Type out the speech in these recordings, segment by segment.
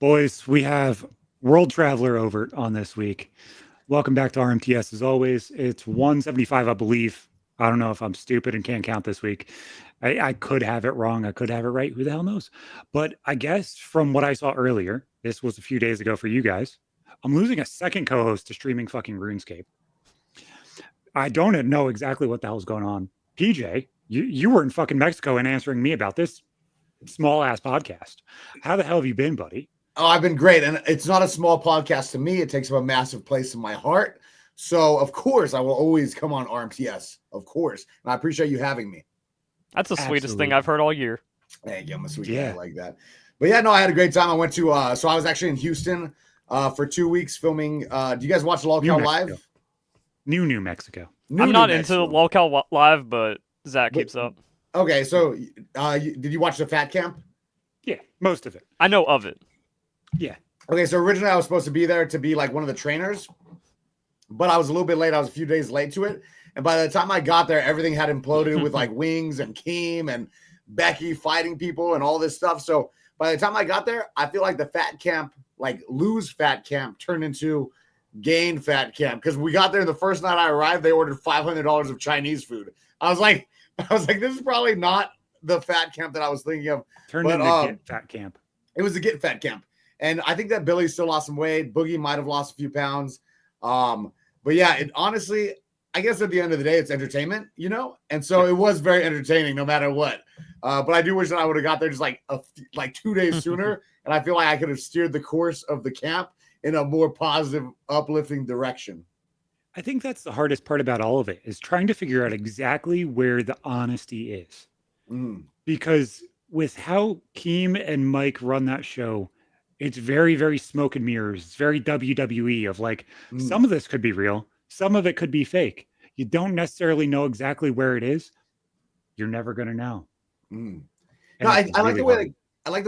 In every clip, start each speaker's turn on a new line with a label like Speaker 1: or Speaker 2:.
Speaker 1: Boys, we have World Traveler over on this week. Welcome back to RMTS as always. It's 175, I believe. I don't know if I'm stupid and can't count this week. I could have it wrong. I could have it right. Who the hell knows? But I guess from what I saw earlier, this was a few days ago for you guys. I'm losing a second co-host to streaming fucking RuneScape. I don't know exactly what the hell's going on. PJ, you were in fucking Mexico and answering me about this small ass podcast. How the hell have you been, buddy?
Speaker 2: Oh, I've been great. And it's not a small podcast to me. It takes up a massive place in my heart. So, of course, I will always come on RMTS. Of course. And I appreciate you having me.
Speaker 3: That's the sweetest thing I've heard all year.
Speaker 2: Thank you. I'm a sweet guy like that. But yeah, no, I had a great time. I went to, so I was actually in Houston for 2 weeks filming. Do you guys watch LolCowLive?
Speaker 1: New Mexico.
Speaker 3: I'm not into LolCowLive, but Zach keeps up.
Speaker 2: Okay, so did you watch the Fat Camp?
Speaker 1: Yeah, most of it.
Speaker 3: I know of it.
Speaker 1: Yeah.
Speaker 2: Okay, so originally I was supposed to be there to be like one of the trainers, but I was a little bit late. I was a few days late to it. And by the time I got there, everything had imploded with like Wings and Keem and Becky fighting people and all this stuff. So by the time I got there, I feel like the Fat Camp, like lose Fat Camp, turned into gain Fat Camp. Because we got there the first night I arrived, they ordered $500 of Chinese food. I was like, this is probably not the Fat Camp that I was thinking of.
Speaker 1: Turned into Get Fat Camp.
Speaker 2: It was a Get Fat Camp. And I think that Billy still lost some weight. Boogie might have lost a few pounds. But yeah, it honestly, I guess at the end of the day, it's entertainment, you know? And so it was very entertaining no matter what. But I do wish that I would have got there just like 2 days sooner. And I feel like I could have steered the course of the camp in a more positive, uplifting direction.
Speaker 1: I think that's the hardest part about all of it, is trying to figure out exactly where the honesty is. Because with how Keem and Mike run that show, it's very, very smoke and mirrors. It's very WWE of like, some of this could be real. Some of it could be fake. You don't necessarily know exactly where it is. You're never going to know.
Speaker 2: No, I like the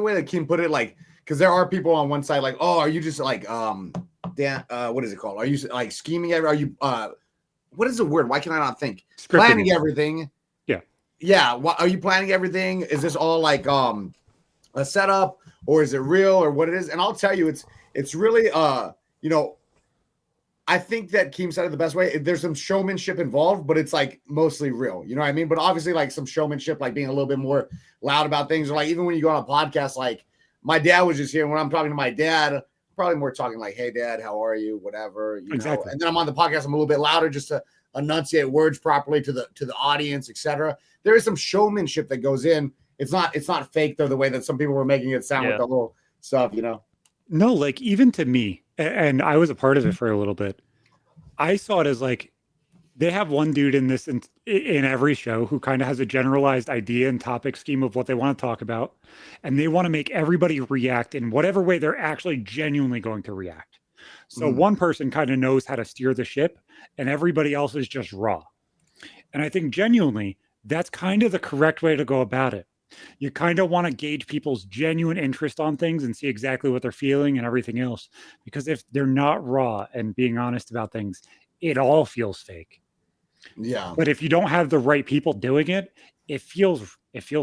Speaker 2: way that Keem put it. Like, because there are people on one side like, oh, are you just like, what is it called? Are you like scheming? Are you, what is the word? Why can I not think? Planning everything.
Speaker 1: Yeah.
Speaker 2: Yeah. Are you planning everything? Is this all like a setup, or is it real, or what it is? And I'll tell you, it's really, you know, I think that Keem said it the best way. There's some showmanship involved, but it's like mostly real. You know what I mean? But obviously, like some showmanship, like being a little bit more loud about things, or like even when you go on a podcast, like my dad was just here. When I'm talking to my dad, probably more talking like, "Hey, Dad, how are you?" Whatever. You know? And then I'm on the podcast. I'm a little bit louder just to enunciate words properly to the audience, etc. There is some showmanship that goes in. It's not fake though, the way that some people were making it sound with the whole stuff, you know.
Speaker 1: No, like even to me, and I was a part of it for a little bit, I saw it as like they have one dude in this in every show who kind of has a generalized idea and topic scheme of what they want to talk about, and they want to make everybody react in whatever way they're actually genuinely going to react. So one person kind of knows how to steer the ship, and everybody else is just raw. And I think genuinely that's kind of the correct way to go about it. You kind of want to gauge people's genuine interest on things and see exactly what they're feeling and everything else. Because if they're not raw and being honest about things, it all feels fake.
Speaker 2: Yeah.
Speaker 1: But if you don't have the right people doing it, it feels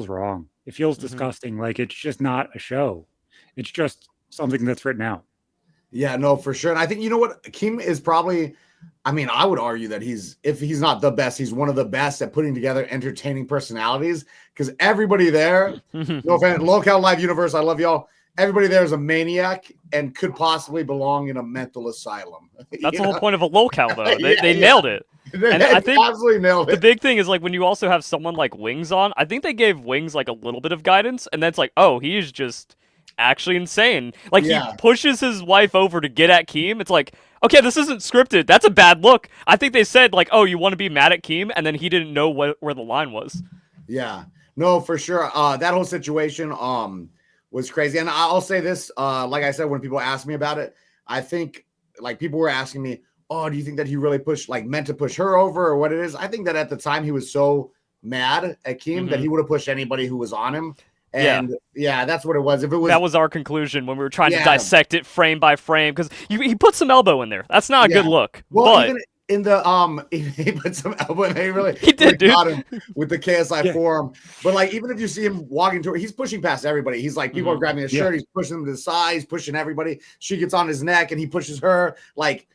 Speaker 1: wrong. It feels disgusting. Like it's just not a show. It's just something that's written out.
Speaker 2: Yeah, no, for sure. And I think, you know what, Keem is probably, I mean, I would argue that if he's not the best, he's one of the best at putting together entertaining personalities, because everybody there, no offense, LolCowLive universe, I love y'all. Everybody there is a maniac and could possibly belong in a mental asylum.
Speaker 3: That's the whole point of a LolCow, though. They nailed it. And I think
Speaker 2: absolutely nailed it.
Speaker 3: The big thing is like when you also have someone like Wings on, I think they gave Wings like a little bit of guidance, and that's like, oh, he's just actually insane. Like he pushes his wife over to get at Keem. It's like, okay, this isn't scripted. That's a bad look. I think they said like, oh, you want to be mad at Keem, and then he didn't know where the line was.
Speaker 2: Yeah, no, for sure. That whole situation was crazy. And I'll say this, like I said, when people ask me about it, I think like people were asking me, oh, do you think that he really meant to push her over or what it is? I think that at the time he was so mad at Keem that he would have pushed anybody who was on him. And yeah, that's what it was. If it was,
Speaker 3: that was our conclusion when we were trying to dissect it frame by frame, because he put some elbow in there. That's not a good look.
Speaker 2: Well, in the he put some elbow in. He really
Speaker 3: did,
Speaker 2: really got
Speaker 3: dude.
Speaker 2: him with the KSI
Speaker 1: Yeah.
Speaker 2: forearm. But like, even if you see him walking toward, he's pushing past everybody. He's like, people are grabbing his shirt. He's pushing them to the side. He's pushing everybody. She gets on his neck and he pushes her. Like,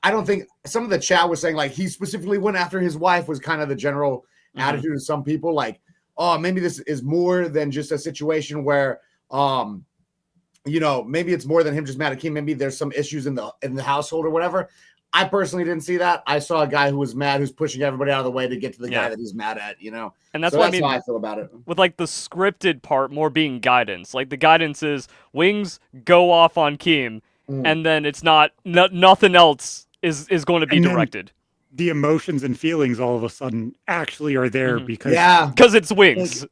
Speaker 2: I don't think some of the chat was saying like he specifically went after his wife was kind of the general attitude of some people. Like, oh, maybe this is more than just a situation where, you know, maybe it's more than him just mad at Keem. Maybe there's some issues in the household or whatever. I personally didn't see that. I saw a guy who was mad, who's pushing everybody out of the way to get to the guy that he's mad at, you know?
Speaker 3: And that's
Speaker 2: so
Speaker 3: what
Speaker 2: that's
Speaker 3: I mean,
Speaker 2: how I feel about it.
Speaker 3: with like the scripted part more being guidance. Like the guidance is Wings go off on Keem, and then it's not nothing else is going to be directed.
Speaker 1: The emotions and feelings all of a sudden actually are there because
Speaker 3: it's Wings.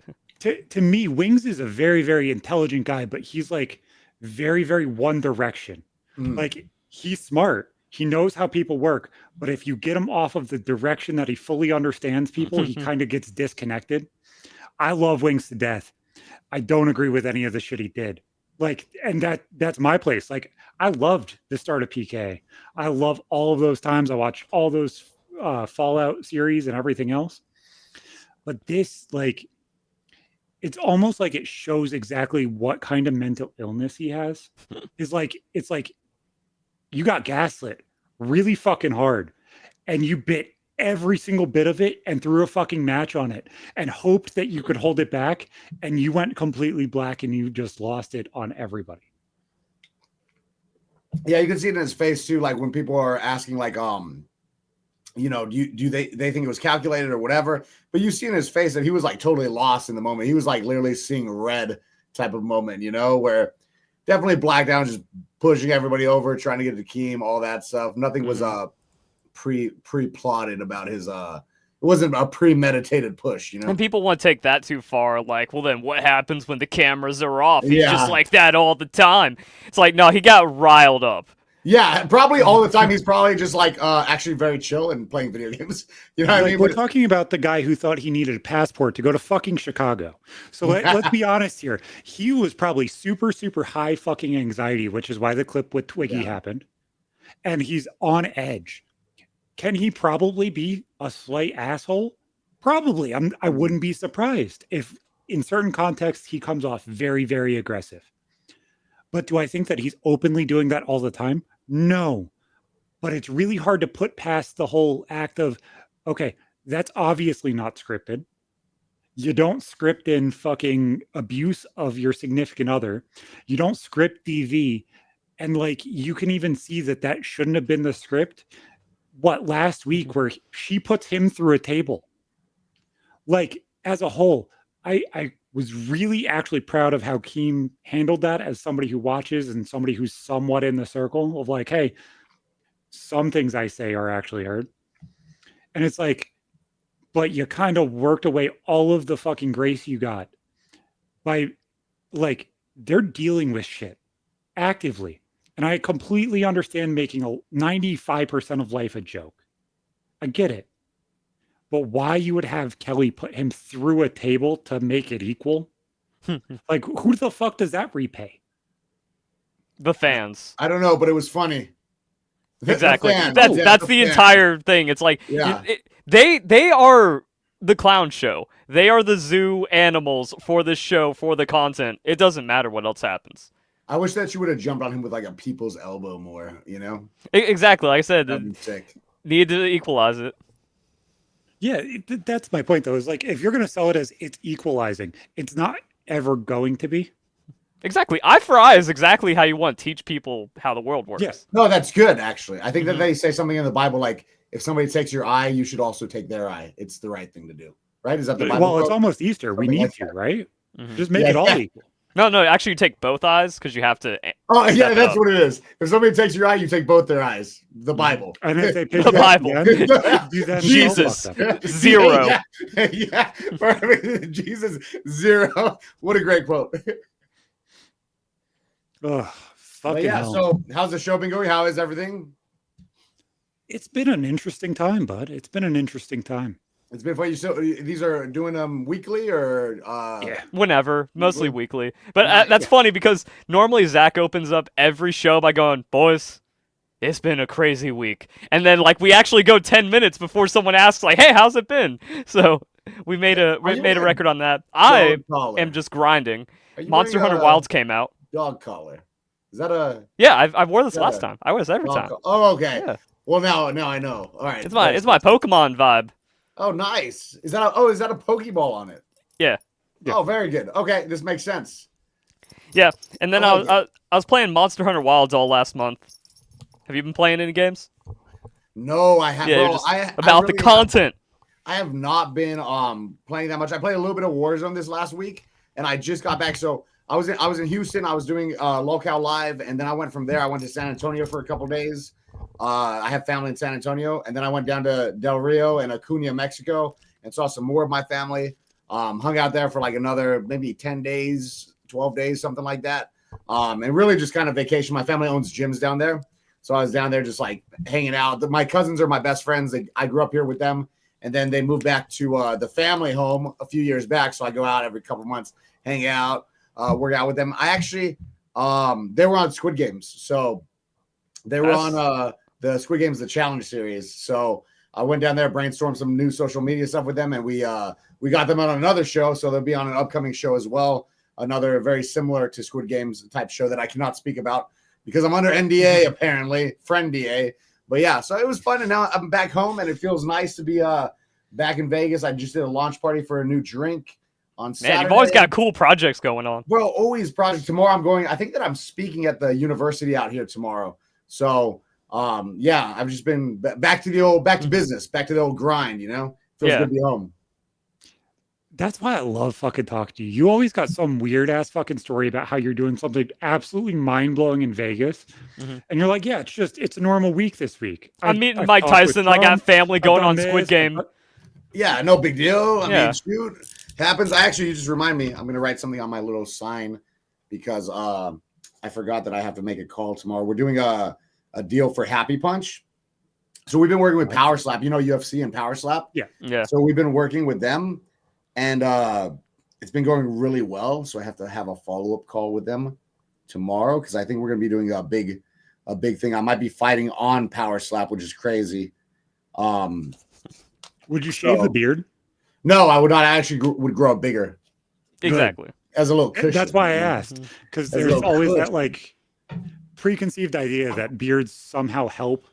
Speaker 1: Like, to me, Wings is a very, very intelligent guy, but he's like very, very one direction. Like he's smart. He knows how people work, but if you get him off of the direction that he fully understands people, he kind of gets disconnected. I love Wings to death. I don't agree with any of the shit he did. Like, and that's my place. Like, I loved the start of PK. I love all of those times. I watched all those Fallout series and everything else. But this, like, it's almost like it shows exactly what kind of mental illness he has. It's like you got gaslit really fucking hard and you bit every single bit of it and threw a fucking match on it and hoped that you could hold it back, and you went completely black and you just lost it on everybody.
Speaker 2: Yeah, you can see it in his face too. Like when people are asking, like, you know, do they think it was calculated or whatever? But you see in his face that he was like totally lost in the moment. He was like literally seeing red type of moment, you know, where definitely blacked out, just pushing everybody over, trying to get to Keem, all that stuff. Nothing was pre-plotted about his it wasn't a premeditated push, you know.
Speaker 3: And people want to take that too far, like, well then what happens when the cameras are off? He's just like that all the time. It's like, no, he got riled up.
Speaker 2: Yeah, probably all the time. He's probably just like actually very chill and playing video games. You know what I mean?
Speaker 1: We're talking about the guy who thought he needed a passport to go to fucking Chicago. So let's be honest here. He was probably super, super high fucking anxiety, which is why the clip with Twiggy happened. And he's on edge. Can he probably be a slight asshole? Probably. I wouldn't be surprised if in certain contexts he comes off very, very aggressive. But do I think that he's openly doing that all the time? No. But it's really hard to put past the whole act of, okay, that's obviously not scripted. You don't script in fucking abuse of your significant other. You don't script DV. And like, you can even see that shouldn't have been the script. What, last week where she puts him through a table. Like, as a whole, I was really actually proud of how Keem handled that as somebody who watches and somebody who's somewhat in the circle of like, hey, some things I say are actually heard. And it's like, but you kind of worked away all of the fucking grace you got by, like, they're dealing with shit actively. And I completely understand making a 95% of life a joke. I get it. But why you would have Kelly put him through a table to make it equal? Like, who the fuck does that repay?
Speaker 3: The fans.
Speaker 2: I don't know, but it was funny.
Speaker 3: Exactly. That's the entire thing. It's like they are the clown show. They are the zoo animals for this show, for the content. It doesn't matter what else happens.
Speaker 2: I wish that you would have jumped on him with like a people's elbow more, you know?
Speaker 3: Exactly. Like I said,
Speaker 2: That'd be sick.
Speaker 3: Need to equalize it.
Speaker 1: Yeah, that's my point, though. Is like, if you're going to sell it as it's equalizing, it's not ever going to be.
Speaker 3: Exactly. Eye for eye is exactly how you want to teach people how the world works.
Speaker 1: Yes.
Speaker 2: No, that's good, actually. I think that they say something in the Bible like, if somebody takes your eye, you should also take their eye. It's the right thing to do. Right? Is that the Bible?
Speaker 1: Well, it's almost Easter. We need to, right? Just make it all equal.
Speaker 3: No, actually you take both eyes because you have to.
Speaker 2: Oh, yeah, that's what it is. If somebody takes your eye, you take both their eyes. The Bible.
Speaker 1: And if they pick
Speaker 3: the Bible.
Speaker 2: Jesus.
Speaker 3: 0.
Speaker 2: Yeah. Jesus 0. What a great quote.
Speaker 1: Oh, fucking hell.
Speaker 2: So how's the show been going? How is everything?
Speaker 1: It's been an interesting time, bud. It's been an interesting time.
Speaker 2: It's been fun. So these are doing them weekly or
Speaker 3: whenever, mostly weekly. But that's funny because normally Zach opens up every show by going, "Boys, it's been a crazy week. And then like we actually go 10 minutes before someone asks like, "Hey, how's it been?" So we made a record on that. I am just grinding.
Speaker 2: Are you
Speaker 3: Monster
Speaker 2: wearing
Speaker 3: Hunter
Speaker 2: a
Speaker 3: Wilds came out.
Speaker 2: dog collar? Is that a
Speaker 3: Yeah, I wore this
Speaker 2: Yeah.
Speaker 3: last time. I wear this every time.
Speaker 2: Oh, okay.
Speaker 3: Yeah.
Speaker 2: Well, now I know. All right.
Speaker 3: It's my Pokemon vibe.
Speaker 2: Oh, nice. Is that a Pokeball on it?
Speaker 3: Yeah.
Speaker 2: Oh, very good. Okay, this makes sense.
Speaker 3: Yeah, and then
Speaker 2: I
Speaker 3: I was playing Monster Hunter Wilds all last month. Have you been playing any games?
Speaker 2: No, I have.
Speaker 3: Yeah,
Speaker 2: Bro,
Speaker 3: about the content.
Speaker 2: I have not been playing that much. I played a little bit of Warzone this last week, and I just got back. So I was in Houston. I was doing LolCowLive, and then I went from there. I went to San Antonio for a couple days. I have family in San Antonio, and then I went down to Del Rio and Acuña, Mexico, and saw some more of my family. Hung out there for like another maybe 10 days, 12 days, something like that. And really just kind of vacation. My family owns gyms down there. So I was down there just like hanging out. My cousins are my best friends. I grew up here with them. And then they moved back to the family home a few years back. So I go out every couple months, hang out, work out with them. I actually, they were on Squid Games. So they were on the Squid Games, the challenge series. So I went down there, brainstormed some new social media stuff with them. And we got them on another show. So they'll be on an upcoming show as well. Another very similar to Squid Games type show that I cannot speak about because I'm under NDA, apparently, friend DA. But yeah, so it was fun. And now I'm back home and it feels nice to be back in Vegas. I just did a launch party for a new drink on Saturday.
Speaker 3: Man, you've always got cool projects going on.
Speaker 2: Bro, always project. Tomorrow I'm going, I think that I'm speaking at the university out here tomorrow. So yeah, I've just been back to business, back to the old grind, you know? Feels good to be home.
Speaker 1: That's why I love fucking talking to you. You always got some weird ass fucking story about how you're doing something absolutely mind blowing in Vegas. And you're like, yeah, it's a normal week this week.
Speaker 3: I'm meeting Mike Tyson. I got family going on Squid Game.
Speaker 2: Yeah, no big deal. I mean, shoot, happens. You just remind me. I'm going to write something on my little sign because I forgot that I have to make a call tomorrow. We're doing a deal for Happy Punch. So we've been working with Power Slap, UFC and Power Slap.
Speaker 3: Yeah.
Speaker 2: So we've been working with them. And it's been going really well. So I have to have a follow-up call with them tomorrow because I think we're going to be doing a big thing. I might be fighting on Power Slap, which is crazy.
Speaker 1: Would you shave the beard?
Speaker 2: No, I would not. I actually would grow up bigger.
Speaker 3: Exactly.
Speaker 2: As a little cushion.
Speaker 1: That's why I asked because there's always that like preconceived idea that beards somehow help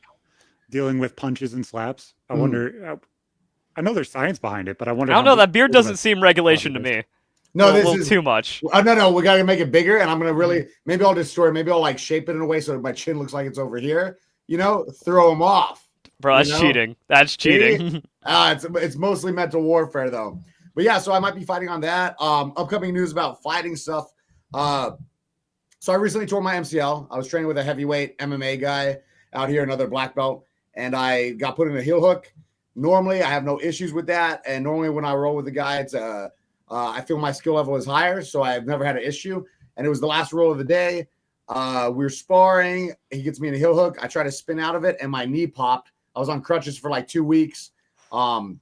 Speaker 1: dealing with punches and slaps. I wonder... I know there's science behind it, but I wonder.
Speaker 3: I don't know. That beard doesn't seem regulation to me.
Speaker 2: No,
Speaker 3: this is too much.
Speaker 2: No. We got to make it bigger, and I'm gonna maybe I'll destroy. Maybe I'll like shape it in a way so that my chin looks like it's over here. Throw them off.
Speaker 3: Bro, that's cheating. That's cheating.
Speaker 2: It's mostly mental warfare though. But yeah, so I might be fighting on that. Upcoming news about fighting stuff. So I recently tore my MCL. I was training with a heavyweight MMA guy out here, another black belt, and I got put in a heel hook. Normally, I have no issues with that. And normally when I roll with the guy, it's I feel my skill level is higher, so I've never had an issue. And it was the last roll of the day. We were sparring. He gets me in a heel hook. I try to spin out of it, and my knee popped. I was on crutches for like 2 weeks. I've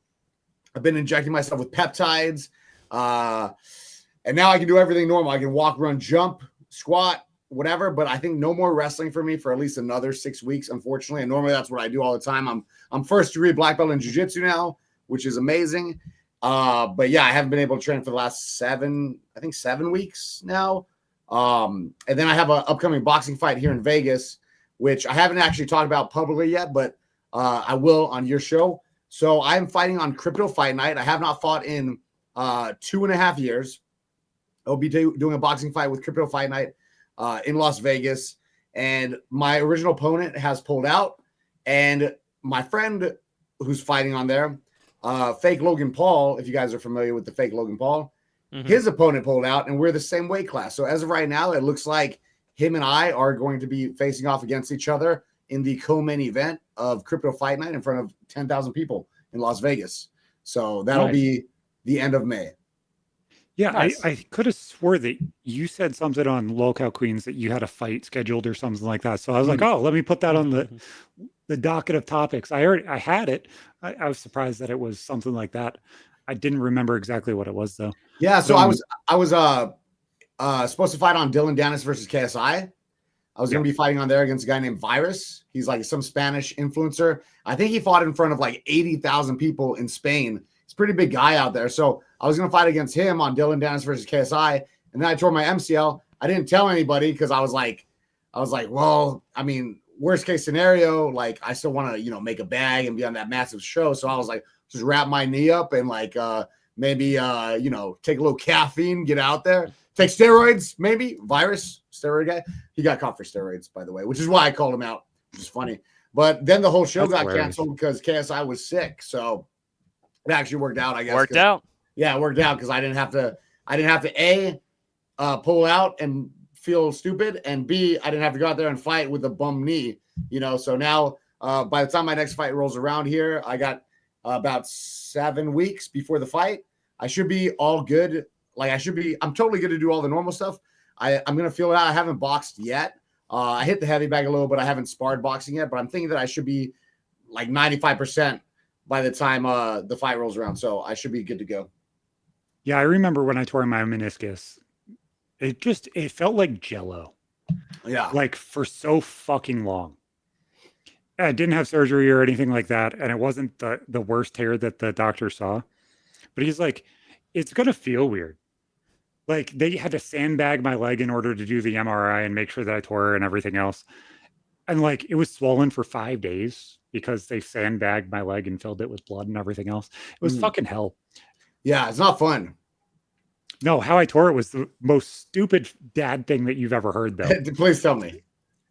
Speaker 2: been injecting myself with peptides. And now I can do everything normal. I can walk, run, jump, squat, whatever, but I think no more wrestling for me for at least another 6 weeks, unfortunately. And normally that's what I do all the time. I'm first degree black belt in jiu-jitsu now, which is amazing. But yeah, I haven't been able to train for the last 7 weeks now. And then I have an upcoming boxing fight here in Vegas, which I haven't actually talked about publicly yet, but I will on your show. So I'm fighting on Crypto Fight Night. I have not fought in 2.5 years. I'll be doing a boxing fight with Crypto Fight Night in Las Vegas, and my original opponent has pulled out, and my friend who's fighting on there, fake Logan Paul, if you guys are familiar with the fake Logan Paul, his opponent pulled out, and we're the same weight class. So as of right now, it looks like him and I are going to be facing off against each other in the co-main event of Crypto Fight Night in front of 10,000 people in Las Vegas. So that'll be the end of May.
Speaker 1: Yeah, nice. I could have swore that you said something on LolCow Queens that you had a fight scheduled or something like that. So I was like, oh, let me put that on the docket of topics. I had it. I was surprised that it was something like that. I didn't remember exactly what it was though.
Speaker 2: Yeah, so I was supposed to fight on Dylan Dennis versus KSI. I was going to be fighting on there against a guy named Virus. He's like some Spanish influencer. I think he fought in front of like 80,000 people in Spain. He's a pretty big guy out there. So I was going to fight against him on Dylan Dennis versus KSI. And then I tore my MCL. I didn't tell anybody because I was like, well, I mean, worst case scenario, like I still want to, you know, make a bag and be on that massive show. So I was like, just wrap my knee up and like maybe, you know, take a little caffeine, get out there, take steroids, maybe. Virus, steroid guy. He got caught for steroids, by the way, which is why I called him out, which is funny. But then the whole show got canceled because KSI was sick. So it actually worked out, I guess.
Speaker 3: Worked out.
Speaker 2: Yeah, it worked out because I didn't have to pull out and feel stupid, and B, I didn't have to go out there and fight with a bum knee, you know. So now by the time my next fight rolls around here, I got about 7 weeks before the fight. I should be all good. Like I'm totally good to do all the normal stuff. I'm gonna feel it out. I haven't boxed yet. I hit the heavy bag a little, but I haven't sparred boxing yet. But I'm thinking that I should be like 95% by the time the fight rolls around. So I should be good to go.
Speaker 1: Yeah, I remember when I tore my meniscus. It felt like Jello.
Speaker 2: Yeah.
Speaker 1: Like for so fucking long. I didn't have surgery or anything like that, and it wasn't the worst tear that the doctor saw. But he's like, it's gonna feel weird. Like they had to sandbag my leg in order to do the MRI and make sure that I tore and everything else. And like it was swollen for 5 days because they sandbagged my leg and filled it with blood and everything else. It was fucking hell.
Speaker 2: Yeah, it's not fun.
Speaker 1: No, how I tore it was the most stupid dad thing that you've ever heard, though.
Speaker 2: Please tell me.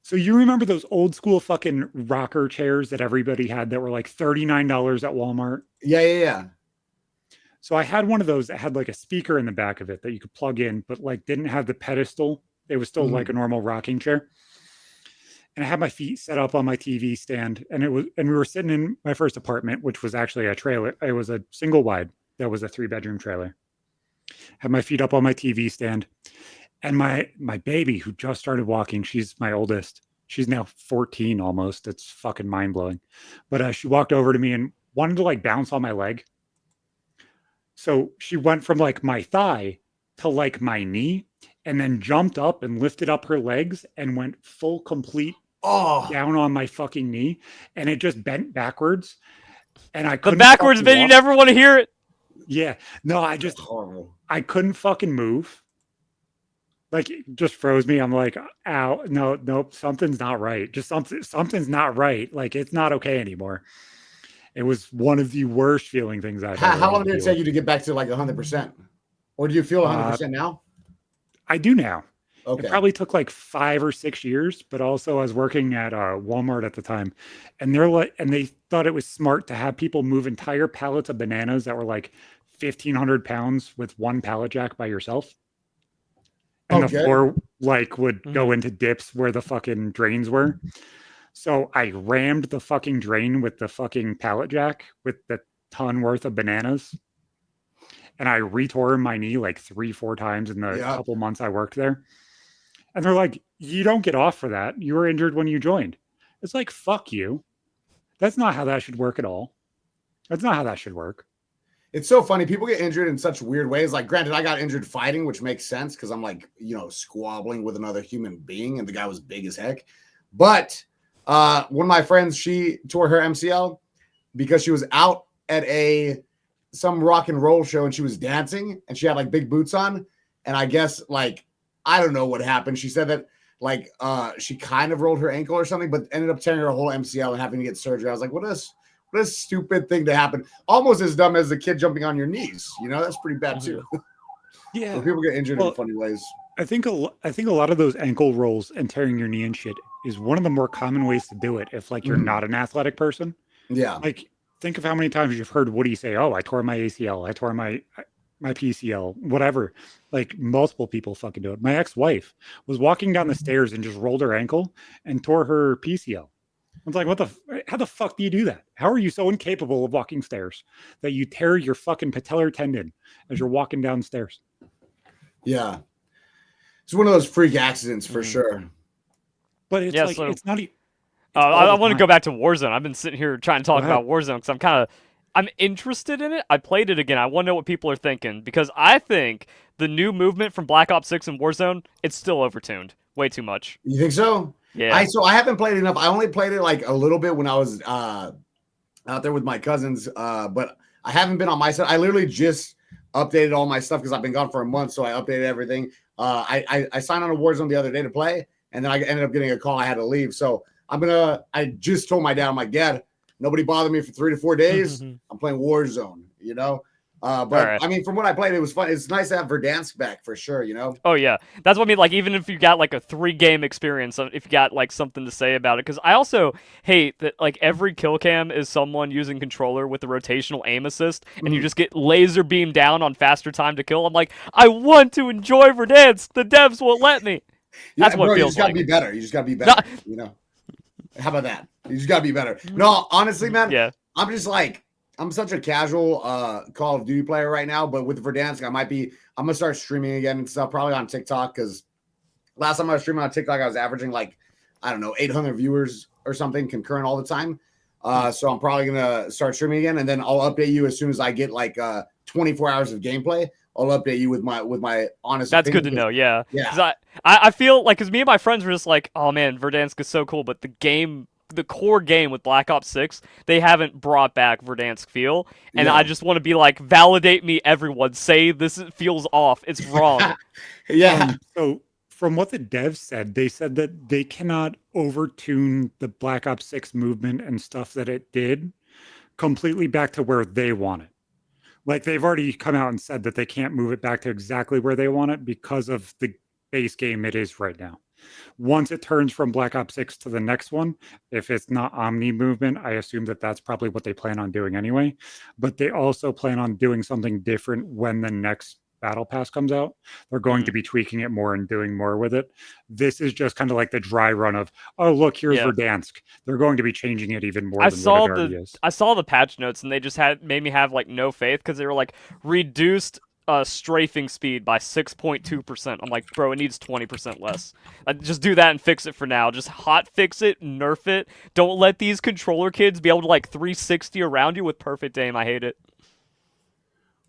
Speaker 1: So you remember those old school fucking rocker chairs that everybody had that were like $39 at Walmart?
Speaker 2: Yeah.
Speaker 1: So I had one of those that had like a speaker in the back of it that you could plug in, but like didn't have the pedestal. It was still like a normal rocking chair. And I had my feet set up on my TV stand, and we were sitting in my first apartment, which was actually a trailer. It was a single wide that was a 3-bedroom trailer. Had my feet up on my TV stand, and my baby, who just started walking, she's my oldest. She's now 14 almost. It's fucking mind blowing. But she walked over to me and wanted to like bounce on my leg. So she went from like my thigh to like my knee, and then jumped up and lifted up her legs and went full complete down on my fucking knee, and it just bent backwards. And I couldn't.
Speaker 3: The backwards bit, you never want to hear it.
Speaker 1: Yeah, no, I couldn't fucking move. Like, it just froze me. I'm like, ow, nope, something's not right. Just something's not right. Like, it's not okay anymore. It was one of the worst feeling things I've ever.
Speaker 2: How long did it take you to get back to like 100%? Or do you feel 100% now?
Speaker 1: I do now.
Speaker 2: Okay.
Speaker 1: It probably took like 5 or 6 years, but also I was working at Walmart at the time, and they thought it was smart to have people move entire pallets of bananas that were like 1,500 pounds with one pallet jack by yourself. And the floor like would go into dips where the fucking drains were. So I rammed the fucking drain with the fucking pallet jack with the ton worth of bananas. And I retore my knee like 3-4 times in the couple months I worked there. And they're like, you don't get off for that. You were injured when you joined. It's like, fuck you. That's not how that should work at all. That's not how that should work.
Speaker 2: It's so funny. People get injured in such weird ways. Like, granted, I got injured fighting, which makes sense because I'm like, you know, squabbling with another human being, and the guy was big as heck. But one of my friends, she tore her MCL because she was out at some rock and roll show, and she was dancing, and she had like big boots on. And I guess like, I don't know what happened. She said that like she kind of rolled her ankle or something, but ended up tearing her whole MCL and having to get surgery. I was like, what a stupid thing to happen. Almost as dumb as the kid jumping on your knees. You know, that's pretty bad too.
Speaker 1: Yeah.
Speaker 2: So people get injured in funny ways.
Speaker 1: I think a lot of those ankle rolls and tearing your knee and shit is one of the more common ways to do it if like you're not an athletic person.
Speaker 2: Yeah.
Speaker 1: Like, think of how many times you've heard Woody say, oh, I tore my ACL, I tore my PCL, whatever. Like, multiple people fucking do it. My ex-wife was walking down the stairs and just rolled her ankle and tore her PCL. I was like, how the fuck do you do that? How are you so incapable of walking stairs that you tear your fucking patellar tendon as you're walking downstairs?
Speaker 2: Yeah. It's one of those freak accidents for sure.
Speaker 1: But it's it's not.
Speaker 3: I want to go back to Warzone. I've been sitting here trying to talk about Warzone because I'm interested in it. I played it again. I want to know what people are thinking because I think the new movement from Black Ops 6 and Warzone, it's still overtuned. Way too much.
Speaker 2: You think so?
Speaker 3: Yeah.
Speaker 2: I haven't played enough. I only played it like a little bit when I was out there with my cousins, but I haven't been on my side. I literally just updated all my stuff because I've been gone for a month, so I updated everything. I signed on to Warzone the other day to play, and then I ended up getting a call. I had to leave, so I just told my dad, I'm like, Dad, nobody bothered me for 3 to 4 days. I'm playing Warzone, you know. But
Speaker 3: right.
Speaker 2: I mean, from what I played, it was fun. It's nice to have Verdansk back for sure, you know.
Speaker 3: Oh yeah, that's what I mean. Like even if you got like a 3-game experience, if you got like something to say about it, because I also hate that like every kill cam is someone using controller with the rotational aim assist, and you just get laser beamed down on faster time to kill. I'm like, I want to enjoy Verdansk. The devs won't let me. That's what it feels like.
Speaker 2: You just gotta be better. You just gotta be better. You know. How about that? You just gotta be better. No, honestly, man.
Speaker 3: Yeah.
Speaker 2: I'm just like. I'm such a casual Call of Duty player right now, but with Verdansk, I'm gonna start streaming again and stuff, probably on TikTok, because last time I was streaming on TikTok, I was averaging like, I don't know, 800 viewers or something concurrent all the time. So I'm probably gonna start streaming again, and then I'll update you as soon as I get like 24 hours of gameplay. I'll update you with my honest.
Speaker 3: That's
Speaker 2: opinion.
Speaker 3: good to know. Yeah.
Speaker 2: Yeah.
Speaker 3: Because I feel like, because me and my friends were just like, oh man, Verdansk is so cool, but the core game with Black Ops 6, they haven't brought back Verdansk feel, and I just want to be like, validate me, everyone. Say this feels off. It's wrong.
Speaker 2: Yeah.
Speaker 1: So from what the devs said, they said that they cannot overtune the Black Ops 6 movement and stuff that it did completely back to where they want it. Like they've already come out and said that they can't move it back to exactly where they want it because of the base game it is right now. Once it turns from Black Ops 6 to the next one, if it's not Omni movement, I assume that that's probably what they plan on doing anyway. But they also plan on doing something different when the next Battle Pass comes out. They're going to be tweaking it more and doing more with it. This is just kind of like the dry run of, oh, look, here's Verdansk. They're going to be changing it even more than what it already is.
Speaker 3: I saw the patch notes, and they just made me have like no faith, because they were like, reduced strafing speed by 6.2%. I'm like, bro, it needs 20% less. Just do that and fix it for now. Just hot fix it, nerf it. Don't let these controller kids be able to like 360 around you with perfect aim. I hate it.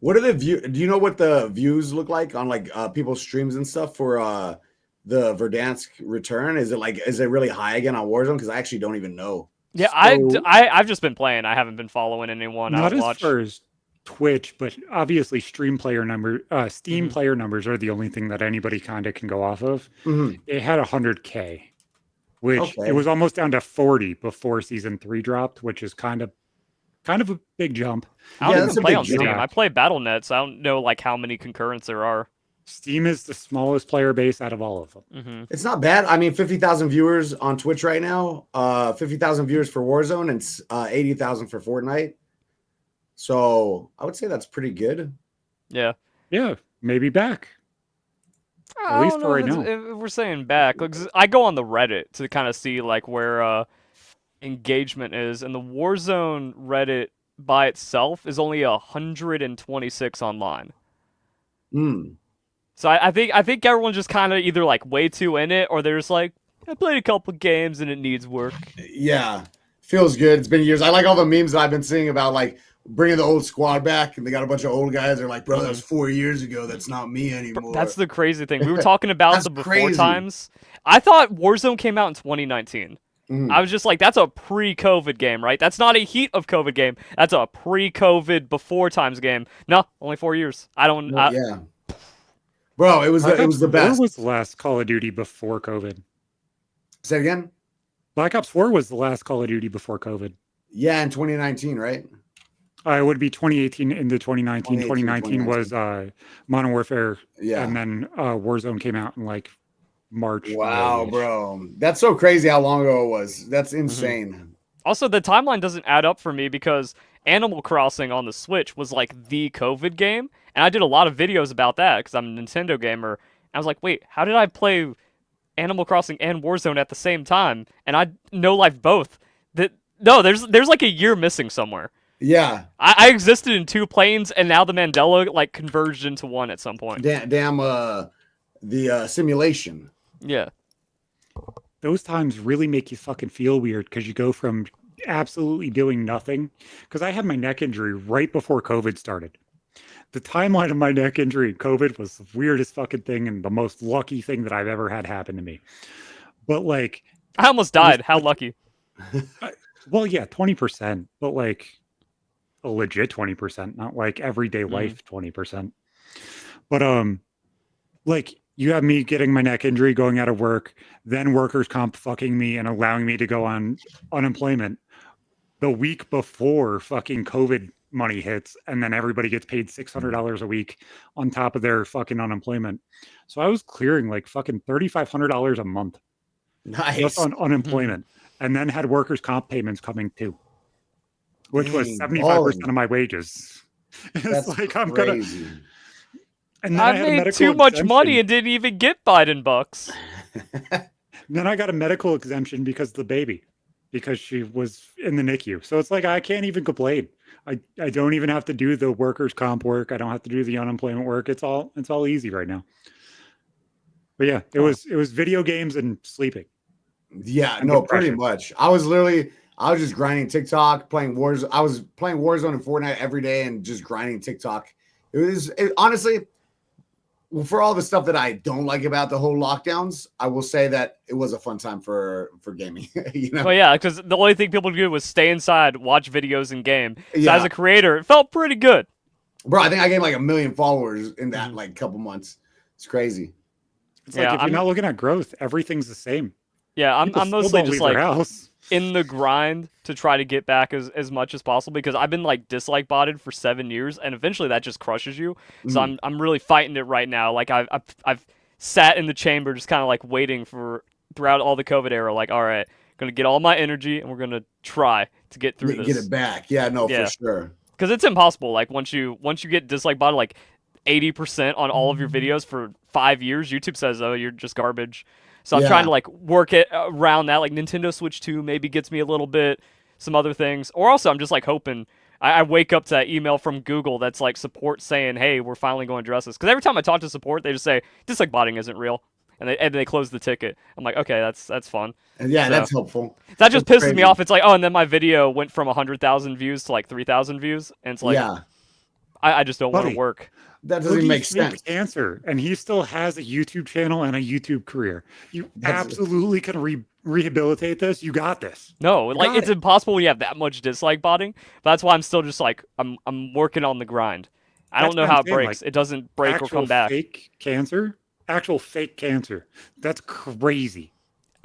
Speaker 2: What are the view? Do you know what the views look like on like people's streams and stuff for the Verdansk return? Is it really high again on Warzone? Because I actually don't even know.
Speaker 3: Yeah, I've just been playing. I haven't been following anyone.
Speaker 1: Not as far as Twitch, but obviously Steam player numbers are the only thing that anybody kind of can go off of. It had 100K, which it was almost down to 40 before season 3 dropped, which is kind of a big jump.
Speaker 3: I don't even play on Steam. I play Battle.net, so I don't know like how many concurrents there are.
Speaker 1: Steam is the smallest player base out of all of them.
Speaker 2: It's not bad. I mean, 50,000 viewers on Twitch right now, 50,000 viewers for Warzone, and 80,000 for Fortnite. So I would say that's pretty good.
Speaker 3: Yeah.
Speaker 1: Yeah, maybe back. At least for right now.
Speaker 3: If we're saying back, like, I go on the Reddit to kind of see like where engagement is, and the Warzone Reddit by itself is only 126 online. So I think everyone's just kind of either like way too in it, or they're just like, I played a couple games and it needs work.
Speaker 2: Yeah, feels good. It's been years. I like all the memes that I've been seeing about like bringing the old squad back, and they got a bunch of old guys. They're like, bro, that was 4 years ago. That's not me anymore.
Speaker 3: That's the crazy thing. We were talking about the before times. I thought Warzone came out in 2019. I was just like, that's a pre-COVID game, right? That's not a heat of COVID game. That's a pre-COVID before times game. No, only 4 years.
Speaker 2: Yeah. Bro, it was the best.
Speaker 1: What was the last Call of Duty before COVID?
Speaker 2: Say it again?
Speaker 1: Black Ops 4 was the last Call of Duty before COVID.
Speaker 2: Yeah, in 2019, right?
Speaker 1: It would be 2018 into 2019. 2019 was Modern Warfare, and then Warzone came out in like March.
Speaker 2: Wow, bro. That's so crazy how long ago it was. That's insane.
Speaker 3: Also, the timeline doesn't add up for me, because Animal Crossing on the Switch was like the COVID game, and I did a lot of videos about that because I'm a Nintendo gamer. I was like, wait, how did I play Animal Crossing and Warzone at the same time? And I No Life both. No, there's like a year missing somewhere.
Speaker 2: Yeah,
Speaker 3: I existed in 2 planes, and now the Mandela like converged into one at some point.
Speaker 2: Damn, the simulation.
Speaker 3: Yeah.
Speaker 1: Those times really make you fucking feel weird, because you go from absolutely doing nothing. Because I had my neck injury right before COVID started. The timeline of my neck injury and COVID was the weirdest fucking thing and the most lucky thing that I've ever had happen to me. But like,
Speaker 3: I almost died. How lucky.
Speaker 1: Well, yeah, 20%, but like a legit 20%, not like everyday life 20%. But like you have me getting my neck injury, going out of work, then workers' comp fucking me and allowing me to go on unemployment the week before fucking COVID money hits, and then everybody gets paid $600 a week on top of their fucking unemployment. So I was clearing like fucking $3,500 a month just on unemployment, and then had workers' comp payments coming too, which was 75% of my wages. It's like I'm
Speaker 2: crazy.
Speaker 1: gonna. And then
Speaker 3: I made too much money and didn't even get Biden bucks.
Speaker 1: Then I got a medical exemption because of the baby, because she was in the NICU. So it's like I can't even complain. I don't even have to do the workers' comp work. I don't have to do the unemployment work. It's all easy right now. But yeah, it was video games and sleeping.
Speaker 2: Yeah, no, pretty much. I was just grinding TikTok, playing Wars. I was playing Warzone and Fortnite every day and just grinding TikTok. Honestly, for all the stuff that I don't like about the whole lockdowns, I will say that it was a fun time for gaming. You know?
Speaker 3: Well, yeah, because the only thing people do was stay inside, watch videos, and game. So
Speaker 2: Yeah.
Speaker 3: as a creator, it felt pretty good.
Speaker 2: Bro, I think I gained like 1 million followers in that like couple months. It's crazy.
Speaker 1: It's like if you're not looking at growth, everything's the same.
Speaker 3: Yeah, I'm mostly just like
Speaker 1: house.
Speaker 3: in the grind to try to get back as much as possible, because I've been like dislike botted for 7 years, and eventually that just crushes you. So I'm really fighting it right now. Like I've sat in the chamber just kind of like waiting for throughout all the COVID era. Like, all right, gonna get all my energy and we're gonna try to get through this.
Speaker 2: Get it back. Yeah, no, for sure.
Speaker 3: Because it's impossible. Like once you get dislike botted like 80% on all of your videos for 5 years, YouTube says, oh, you're just garbage. So I'm trying to like work it around that. Like Nintendo Switch 2 maybe gets me a little bit, some other things. Or also I'm just like hoping I wake up to that email from Google that's like support saying, hey, we're finally going to address this. Because every time I talk to support, they just say, dislike botting isn't real. And they close the ticket. I'm like, okay, that's fun.
Speaker 2: And yeah, that's helpful.
Speaker 3: That just pisses me off. It's like, oh, and then my video went from 100,000 views to like 3,000 views. And it's like, I just don't want to work.
Speaker 2: That doesn't make sense.
Speaker 1: Cancer, and he still has a YouTube channel and a YouTube career. You absolutely can rehabilitate this. You got this.
Speaker 3: No, like it's impossible when you have that much dislike botting. But that's why I'm still just like I'm working on the grind. I don't know how it breaks. Like, it doesn't break or come back.
Speaker 1: Actual fake cancer. That's crazy.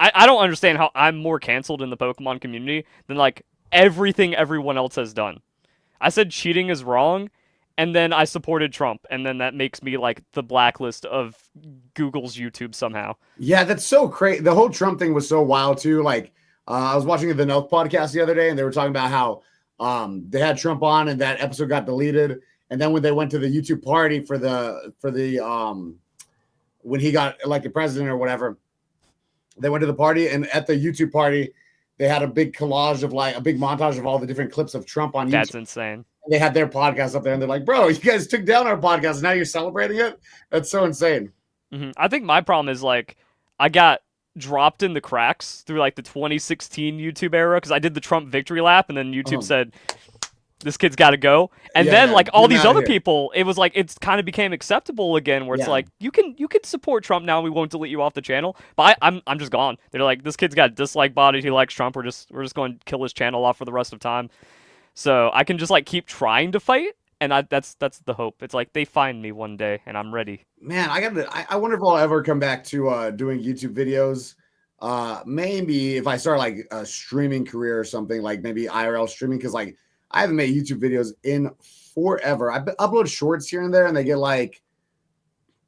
Speaker 3: I don't understand how I'm more canceled in the Pokemon community than like everything everyone else has done. I said cheating is wrong, and then I supported Trump, and then that makes me like the blacklist of Google's YouTube somehow.
Speaker 2: Yeah, that's so crazy. The whole Trump thing was so wild too. Like I was watching the Nelk podcast the other day, and they were talking about how they had Trump on, and that episode got deleted. And then when they went to the YouTube party for the when he got elected president or whatever, they went to the party, and at the YouTube party, they had a big collage of like a big montage of all the different clips of Trump on YouTube.
Speaker 3: That's insane.
Speaker 2: They had their podcast up there, and they're like, bro, you guys took down our podcast, and now you're celebrating it? That's so insane.
Speaker 3: I think my problem is like I got dropped in the cracks through like the 2016 YouTube era because I did the Trump victory lap, and then YouTube said, this kid's got to go. And then like all these other people, it was like it's kind of became acceptable again, where it's like you can support Trump now. We won't delete you off the channel. But I'm just gone. They're like, this kid's got dislike bodied. He likes Trump. We're just going to kill his channel off for the rest of time. So I can just like keep trying to fight, and that's the hope. It's like they find me one day, and I'm ready.
Speaker 2: Man, I wonder if I'll ever come back to doing YouTube videos. Maybe if I start like a streaming career or something, like maybe IRL streaming, because like I haven't made YouTube videos in forever. I upload shorts here and there, and they get like,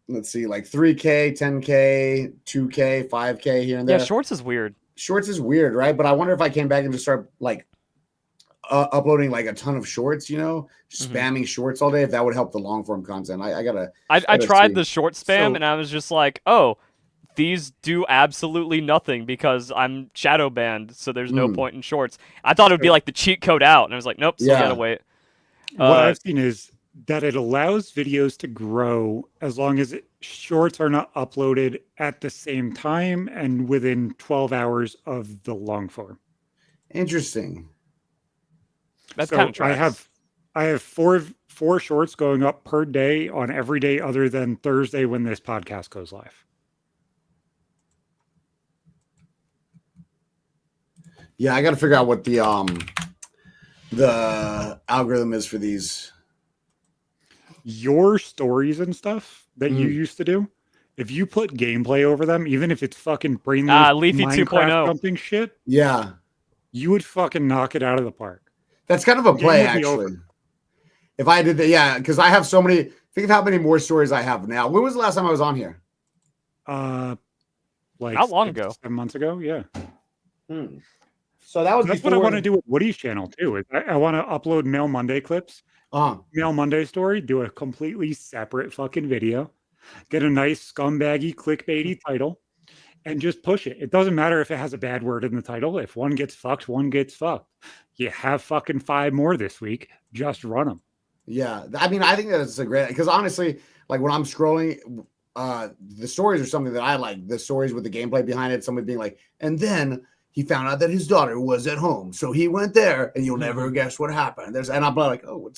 Speaker 2: let's see, like 3K, 10K, 2K, 5K here and there.
Speaker 3: Yeah, shorts is weird.
Speaker 2: Shorts is weird, right? But I wonder if I came back and just start like uploading like a ton of shorts, you know, spamming shorts all day, if that would help the long form content. I
Speaker 3: tried the short spam, and I was just like, oh, these do absolutely nothing because I'm shadow banned, so there's no point in shorts. I thought it would be like the cheat code out, and I was like, nope, still gotta wait.
Speaker 1: What I've seen is that it allows videos to grow as long as shorts are not uploaded at the same time and within 12 hours of the long form.
Speaker 2: Interesting.
Speaker 3: That's kind of tracks.
Speaker 1: I have four shorts going up per day on every day other than Thursday when this podcast goes live.
Speaker 2: Yeah, I got to figure out what the algorithm is for these.
Speaker 1: Your stories and stuff that you used to do, if you put gameplay over them, even if it's fucking brainless
Speaker 3: Leafy
Speaker 1: Minecraft
Speaker 3: 2.0
Speaker 1: jumping shit,
Speaker 2: Yeah,
Speaker 1: you would fucking knock it out of the park.
Speaker 2: that's kind of a
Speaker 1: The game
Speaker 2: play,
Speaker 1: would be
Speaker 2: actually.
Speaker 1: over.
Speaker 2: If I did that, yeah, because I have so many. Think of how many more stories I have now. When was the last time I was on here?
Speaker 1: Like
Speaker 3: Not long ago.
Speaker 1: 7 months ago, yeah.
Speaker 2: So that was
Speaker 1: That's
Speaker 2: before.
Speaker 1: what I want to do with Woody's channel too. Is I want to upload Mail Monday clips, Mail Monday story, do a completely separate fucking video, get a nice scumbaggy clickbaity title, and just push it. It doesn't matter if it has a bad word in the title. If one gets fucked, one gets fucked. You have fucking 5 more this week. Just run them.
Speaker 2: Yeah, I mean, I think that it's a great, because honestly, like when I'm scrolling, the stories are something that I like. The stories with the gameplay behind it. Somebody being like, and then he found out that his daughter was at home, so he went there, and you'll never guess what happened. And I'm like, oh,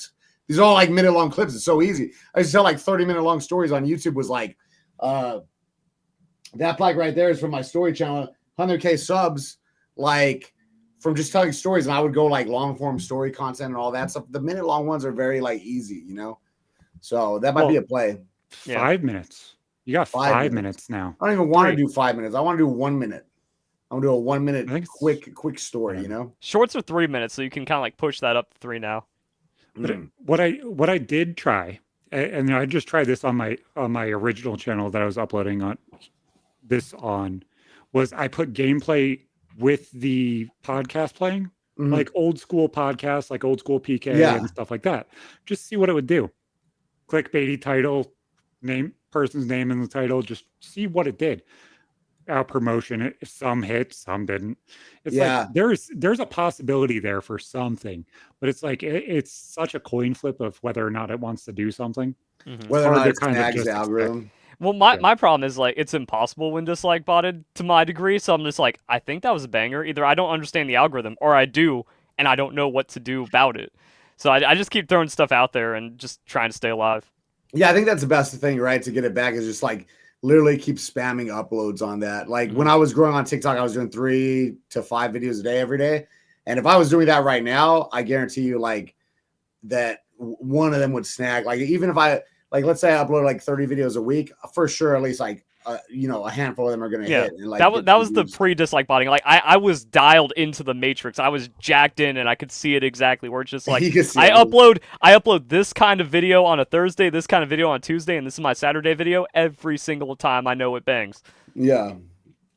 Speaker 2: these are all like minute-long clips. It's so easy. I used to tell like 30-minute-long stories on YouTube. Was like, that plaque right there is from my story channel, 100K subs, like from just telling stories. And I would go like long-form story content and all that stuff. The minute-long ones are very like easy, So that might be a play.
Speaker 1: 5 minutes. You got 5 minutes now.
Speaker 2: I don't even want to do 5 minutes. I want to do 1 minute. I want to do a 1 minute quick story,
Speaker 3: Shorts are 3 minutes, so you can kind of like push that up to 3 now.
Speaker 1: But what I did try, and I just tried this on my original channel that I was uploading on was I put gameplay with the podcast playing, like old school podcasts, like old school PK and stuff like that. Just see what it would do. Clickbaity title, person's name in the title, just see what it did. Out promotion, some hit, some didn't. It's like there's a possibility there for something, but it's like it's such a coin flip of whether or not it wants to do something.
Speaker 2: Whether or not it snags the algorithm.
Speaker 3: Well, my problem is like it's impossible when dislike botted to my degree, so I'm just like, I think that was a banger. Either I don't understand the algorithm, or I do, and I don't know what to do about it. So I just keep throwing stuff out there and just trying to stay alive.
Speaker 2: Yeah, I think that's the best thing, right? To get it back is just like literally keep spamming uploads on that. Like when I was growing on TikTok, I was doing 3 to 5 videos a day every day. And if I was doing that right now, I guarantee you like that one of them would snag. Like even if I, like, let's say I upload like 30 videos a week, for sure, at least like, a handful of them are going to hit. And, like,
Speaker 3: that was the pre-dislike botting. Like I was dialed into the matrix. I was jacked in and I could see it exactly where it's just like, I upload this kind of video on a Thursday, this kind of video on Tuesday, and this is my Saturday video. Every single time I know it bangs.
Speaker 2: Yeah.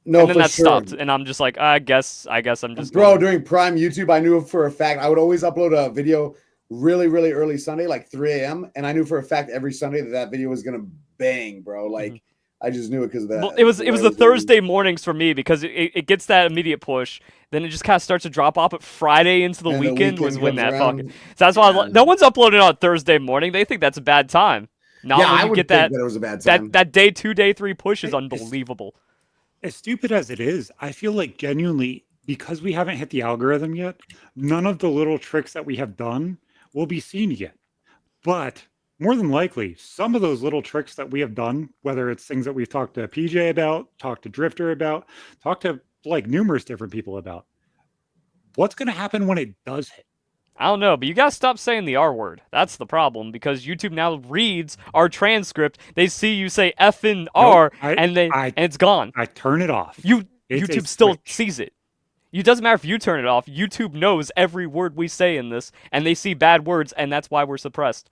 Speaker 2: No,
Speaker 3: and then that stopped, and I'm just like, I guess I'm just
Speaker 2: during Prime YouTube, I knew for a fact I would always upload a video really, really early Sunday, like 3 a.m. And I knew for a fact every Sunday that video was gonna bang, bro. Like I just knew it because of that.
Speaker 3: Well, it was the Thursday mornings for me because it gets that immediate push. Then it just kind of starts to drop off. But Friday into the weekend was when that fucking. So that's why no one's uploading on Thursday morning. They think that's a bad time. Not when you get that.
Speaker 2: It was a bad time.
Speaker 3: That day 2, day 3 push is unbelievable.
Speaker 1: As stupid as it is, I feel like genuinely, because we haven't hit the algorithm yet, none of the little tricks that we have done will be seen yet. But more than likely, some of those little tricks that we have done, whether it's things that we've talked to PJ about, talked to Drifter about, talked to like numerous different people about, what's going to happen when it does hit?
Speaker 3: I don't know, but you gotta stop saying the R word. That's the problem, because YouTube now reads our transcript. They see you say effing R, and it's gone.
Speaker 1: I turn it off.
Speaker 3: YouTube still sees it. It doesn't matter if you turn it off. YouTube knows every word we say in this, and they see bad words, and that's why we're suppressed.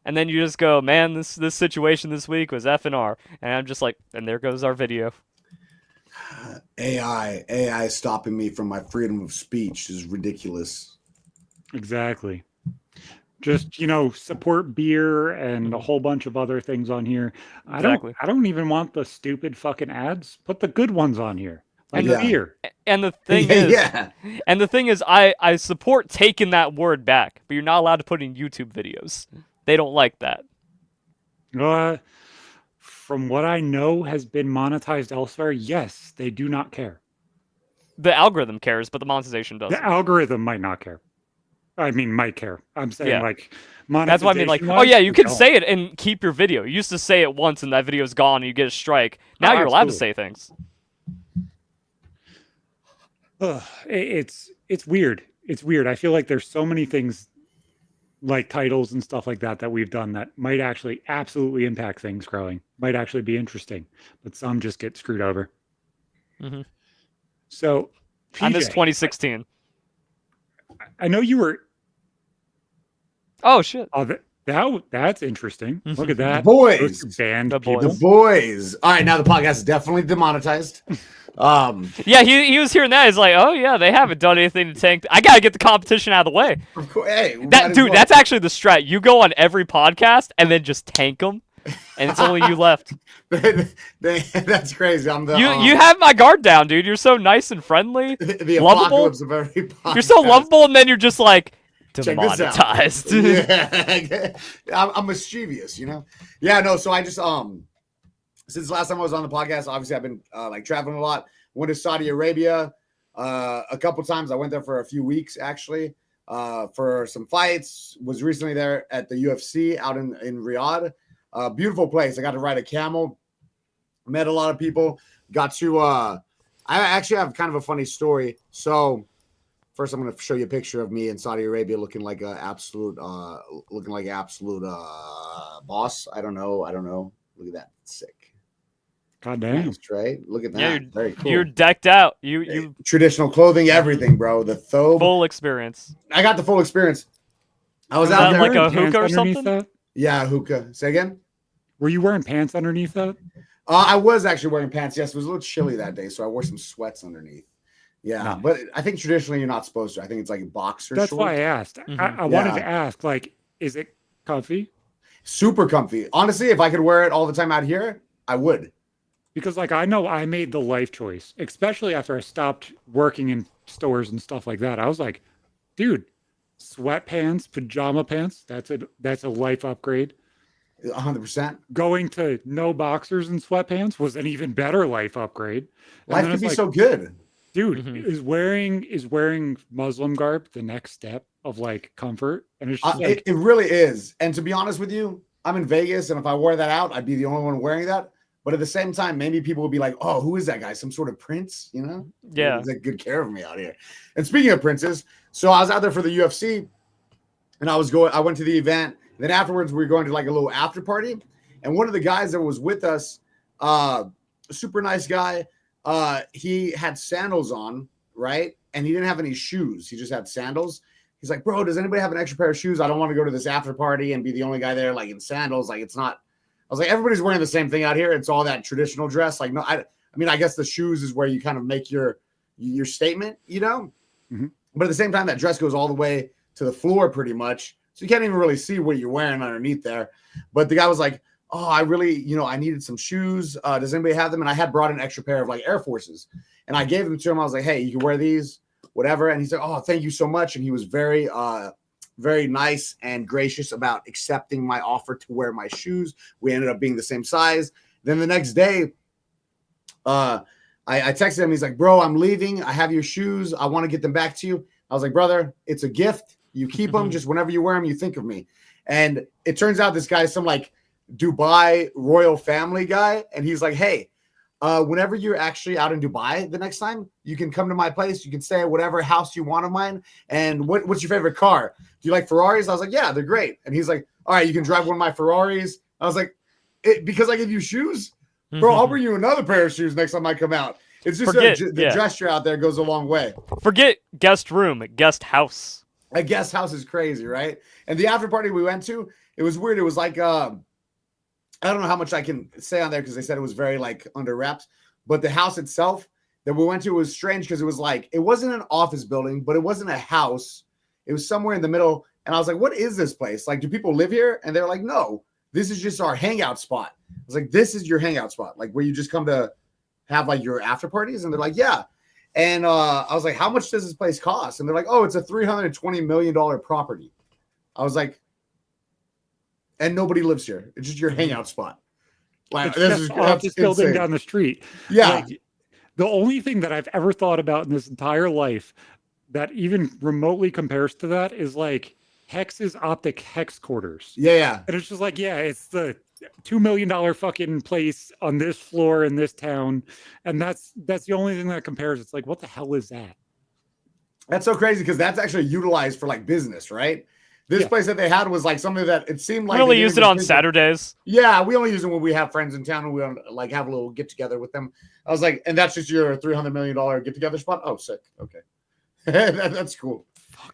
Speaker 3: And then you just go, man, this situation this week was F and R. And I'm just like, and there goes our video.
Speaker 2: AI stopping me from my freedom of speech is ridiculous.
Speaker 1: Exactly. Just, support beer and a whole bunch of other things on here.
Speaker 3: Exactly.
Speaker 1: I don't even want the stupid fucking ads. Put the good ones on here. Like beer.
Speaker 3: And the thing is, I support taking that word back, but you're not allowed to put in YouTube videos. They don't like that.
Speaker 1: From what I know has been monetized elsewhere, yes, they do not care.
Speaker 3: The algorithm cares, but the monetization doesn't.
Speaker 1: The algorithm might not care. I mean, might care. I'm saying
Speaker 3: Yeah.
Speaker 1: like
Speaker 3: That's what I mean. Like,
Speaker 1: monetization
Speaker 3: oh yeah, you
Speaker 1: we
Speaker 3: can
Speaker 1: don't.
Speaker 3: say it and keep your video. You used to say it once and that video's gone and you get a strike. Now
Speaker 1: Oh,
Speaker 3: you're allowed to
Speaker 1: absolutely.
Speaker 3: say things.
Speaker 1: Ugh, it's weird. It's weird. I feel like there's so many things like titles and stuff like that that we've done that might actually absolutely impact things growing. Might actually be interesting, but some just get screwed over.
Speaker 3: Mm-hmm.
Speaker 1: So,
Speaker 3: I miss
Speaker 1: PJ,
Speaker 3: 2016.
Speaker 1: I know you were.
Speaker 3: Oh shit.
Speaker 1: Oh, that's interesting. Look at
Speaker 2: The
Speaker 1: that. Those
Speaker 2: boys.
Speaker 1: two banned
Speaker 3: The boys.
Speaker 2: The
Speaker 1: people.
Speaker 2: boys. All right, now the podcast is definitely demonetized.
Speaker 3: Yeah, he was hearing that. He's like, oh yeah, they haven't done anything to tank. I gotta get the competition out of the way.
Speaker 2: Of course, hey, we might
Speaker 3: That
Speaker 2: as
Speaker 3: dude,
Speaker 2: well.
Speaker 3: that's actually the strat. You go on every podcast and then just tank them, and it's only you left.
Speaker 2: That's crazy. I'm the
Speaker 3: You have my guard down, dude. You're so nice and friendly,
Speaker 2: the
Speaker 3: lovable.
Speaker 2: apocalypse of every podcast.
Speaker 3: You're so lovable, and then you're just like
Speaker 2: Check this out.
Speaker 3: demonetized.
Speaker 2: Yeah, I'm mischievous, you know. Yeah, no. So I just since last time I was on the podcast, obviously I've been like traveling a lot. Went to Saudi Arabia a couple times. I went there for a few weeks actually for some fights. Was recently there at the UFC out in Riyadh. Beautiful place. I got to ride a camel. Met a lot of people. Got to. I actually have kind of a funny story. So first, I'm going to show you a picture of me in Saudi Arabia looking like an absolute boss. I don't know. Look at that. Sick.
Speaker 1: God damn.
Speaker 2: Nice, right? Look at that.
Speaker 3: Yeah,
Speaker 2: Very cool.
Speaker 3: You're decked out. You
Speaker 2: Traditional clothing, everything, bro. The thobe.
Speaker 3: full experience.
Speaker 2: I got the full experience. I was
Speaker 3: Was
Speaker 2: out
Speaker 3: that
Speaker 2: there.
Speaker 3: like a
Speaker 1: Wearing pants
Speaker 3: hookah or
Speaker 1: underneath
Speaker 3: something?
Speaker 1: that?
Speaker 2: Yeah, hookah. Say again.
Speaker 1: Were you wearing pants underneath that?
Speaker 2: I was actually wearing pants. Yes, it was a little chilly that day, so I wore some sweats underneath. Yeah,
Speaker 1: Nice.
Speaker 2: but I think traditionally you're not supposed to. I think it's like boxer
Speaker 1: That's
Speaker 2: shorts.
Speaker 1: why I asked.
Speaker 3: Mhm.
Speaker 1: I wanted
Speaker 2: Yeah.
Speaker 1: to ask, like, is it comfy?
Speaker 2: Super comfy. Honestly, if I could wear it all the time out here, I would.
Speaker 1: Because, like, I know I made the life choice, especially after I stopped working in stores and stuff like that. I was like, dude, sweatpants, pajama pants, that's a life upgrade.
Speaker 2: 100%.
Speaker 1: Going to no boxers and sweatpants was an even better life upgrade. And
Speaker 2: Life
Speaker 1: then
Speaker 2: could
Speaker 1: it's
Speaker 2: be
Speaker 1: like,
Speaker 2: so good.
Speaker 1: dude,
Speaker 3: Mhm.
Speaker 1: is wearing Muslim garb the next step of like comfort? And it's just like,
Speaker 2: It really is. And to be honest with you, I'm in Vegas, and if I wore that out, I'd be the only one wearing that. But at the same time, maybe people would be like, "Oh, who is that guy? Some sort of prince?" You know?
Speaker 3: Yeah.
Speaker 2: He's like good care of me out here. And speaking of princes, so I was out there for the UFC, and I went to the event. Then afterwards, we were going to like a little after party, and one of the guys that was with us, super nice guy, he had sandals on, right? And he didn't have any shoes. He just had sandals. He's like, bro, does anybody have an extra pair of shoes? I don't want to go to this after party and be the only guy there, like in sandals. Like, it's not. I was like, everybody's wearing the same thing out here. It's all that traditional dress. Like, no, I mean, I guess the shoes is where you kind of make your statement, you know?
Speaker 1: Mhm.
Speaker 2: But at the same time, that dress goes all the way to the floor pretty much. So you can't even really see what you're wearing underneath there. But the guy was like, oh, I really, I needed some shoes. Does anybody have them? And I had brought an extra pair of like Air Forces. And I gave them to him. I was like, hey, you can wear these, whatever. And he's like, oh, thank you so much. And he was very, very nice and gracious about accepting my offer to wear my shoes. We ended up being the same size. Then the next day, I texted him. He's like, bro, I'm leaving. I have your shoes. I want to get them back to you. I was like, brother, it's a gift. You keep them. Just whenever you wear them, you think of me. And it turns out this guy's some like Dubai royal family guy. And he's like, hey, whenever you're actually out in Dubai the next time, you can come to my place. You can stay at whatever house you want of mine. And what's your favorite car? Do you like Ferraris? I was like, yeah, they're great. And he's like, all right, you can drive one of my Ferraris. I was like, because I give you shoes? Bro, I'll bring you another pair of shoes next time I come out. It's just the gesture out there goes a long way.
Speaker 3: Forget guest room, guest house.
Speaker 2: A guest house is crazy, right? And the after party we went to, it was weird. It was like, I don't know how much I can say on there because they said it was very like under wraps. But the house itself that we went to was strange because it was like, it wasn't an office building, but it wasn't a house. It was somewhere in the middle. And I was like, what is this place? Like, do people live here? And they're like, no, this is just our hangout spot. I was like, this is your hangout spot, like where you just come to have like your after parties. And they're like, yeah. And I was like, how much does this place cost? And they're like, oh, it's a $320 million property. I was like, and nobody lives here. It's just your hangout spot. Like,
Speaker 1: it's just office building down the street.
Speaker 2: Yeah.
Speaker 1: Like, the only thing that I've ever thought about in this entire life that even remotely compares to that is like Hex's optic hex quarters.
Speaker 2: Yeah.
Speaker 1: And it's just like, yeah, it's the $2 million fucking place on this floor in this town. And that's the only thing that compares. It's like, what the hell is that?
Speaker 2: That's so crazy because that's actually utilized for like business, right? This place that they had was like something that it seemed like
Speaker 3: we only use it on Saturdays.
Speaker 2: Yeah, we only use it when we have friends in town and we like have a little get together with them. I was like, and that's just your $300 million get together spot. Oh, sick. Okay, that's cool.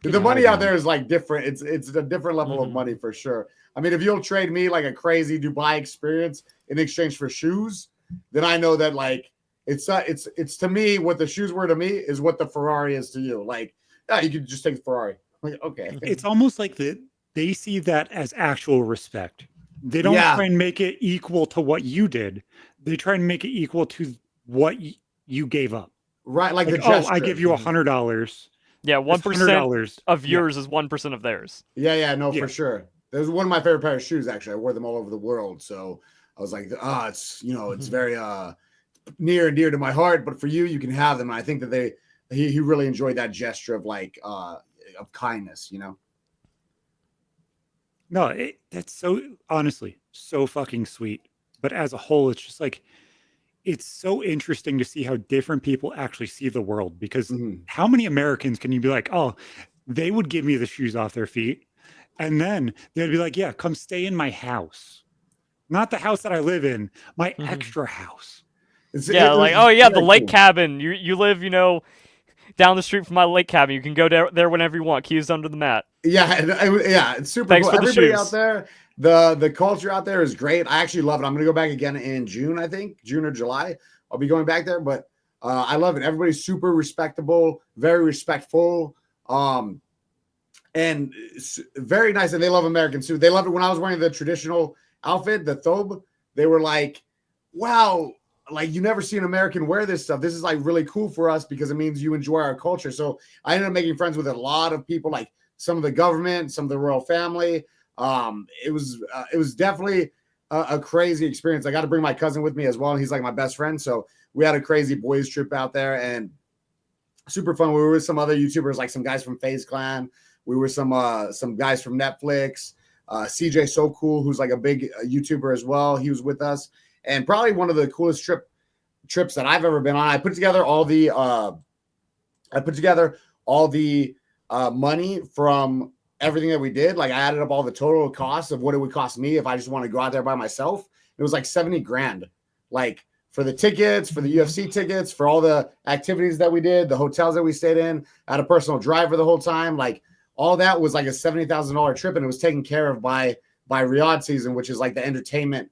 Speaker 2: The money out there is like different. It's a different level of money for sure. I mean, if you'll trade me like a crazy Dubai experience in exchange for shoes, then I know that like it's to me what the shoes were to me is what the Ferrari is to you. Like, yeah, you could just take the Ferrari. Like, okay.
Speaker 1: It's almost like they see that as actual respect. They don't try and make it equal to what you did. They try and make it equal to what you gave up.
Speaker 2: Right, like the gesture.
Speaker 1: I give you $100.
Speaker 3: Yeah, 1% of yours is 1% of theirs.
Speaker 2: Yeah, for sure. That was one of my favorite pair of shoes. Actually, I wore them all over the world. So I was like, it's it's very near and dear to my heart. But for you, you can have them. And I think that he really enjoyed that gesture of like of kindness.
Speaker 1: No, that's so honestly so fucking sweet. But as a whole, it's just like it's so interesting to see how different people actually see the world. Because how many Americans can you be like, oh, they would give me the shoes off their feet, and then they'd be like, yeah, come stay in my house, not the house that I live in, my extra house.
Speaker 3: The lake cabin. You live, down the street from my lake cabin. You can go there whenever you want. Keys under the mat.
Speaker 2: Yeah, it's super
Speaker 3: Thanks
Speaker 2: cool.
Speaker 3: for the
Speaker 2: Everybody
Speaker 3: shoes.
Speaker 2: out there, the culture out there is great. I actually love it. I'm gonna go back again in June, I think, June or July. I'll be going back there, but I love it. Everybody's super respectable, very respectful, and very nice. And they love American suit. They loved it when I was wearing the traditional outfit, the thobe. They were like, "Wow." Like, you never see an American wear this stuff. This is like really cool for us because it means you enjoy our culture. So I ended up making friends with a lot of people, like some of the government, some of the royal family. It was definitely a crazy experience. I got to bring my cousin with me as well. And he's like my best friend. So we had a crazy boys trip out there and super fun. We were with some other YouTubers, like some guys from FaZe Clan. We were some guys from Netflix. CJ So Cool, who's like a big YouTuber as well. He was with us. And probably one of the coolest trips that I've ever been on. I put together all the money from everything that we did. Like, I added up all the total costs of what it would cost me if I just want to go out there by myself. It was like $70,000, like for the tickets, for the UFC tickets, for all the activities that we did, the hotels that we stayed in. I had a personal driver the whole time. Like, all that was like a $70,000 trip, and it was taken care of by Riyadh Season, which is like the entertainment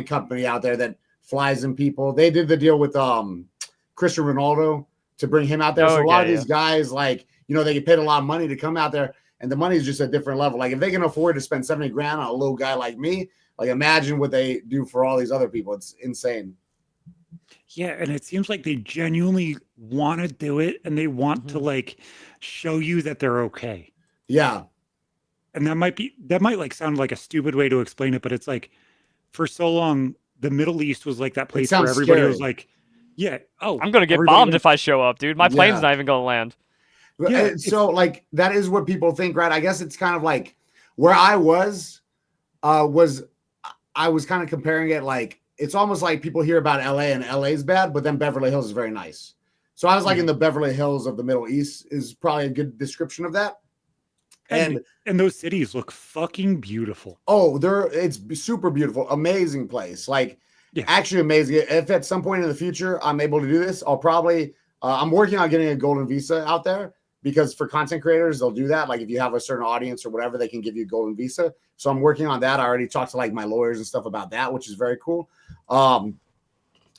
Speaker 2: company out there that flies in people. They did the deal with Cristiano Ronaldo to bring him out there. So a lot of these guys, like, they get paid a lot of money to come out there, and the money is just a different level. Like, if they can afford to spend $70,000 on a little guy like me, like, imagine what they do for all these other people. It's insane.
Speaker 1: Yeah, and it seems like they genuinely want to do it, and they want to like show you that they're okay.
Speaker 2: Yeah.
Speaker 1: And that might like sound like a stupid way to explain it, but it's like for so long the Middle East was like that place where everybody was like, yeah,
Speaker 3: I'm gonna get bombed if I show up, dude. My plane's not even gonna land.
Speaker 2: Yeah, so like that is what people think, right? I guess it's kind of like where I was I was kind of comparing it, like it's almost like people hear about LA and LA's bad, but then Beverly Hills is very nice. So I was like in the Beverly Hills of the Middle East is probably a good description of that.
Speaker 1: And those cities look fucking beautiful.
Speaker 2: Oh, it's super beautiful, amazing place. Like, actually amazing. If at some point in the future I'm able to do this, I'll probably I'm working on getting a golden visa out there, because for content creators, they'll do that. Like, if you have a certain audience or whatever, they can give you a golden visa. So I'm working on that. I already talked to like my lawyers and stuff about that, which is very cool.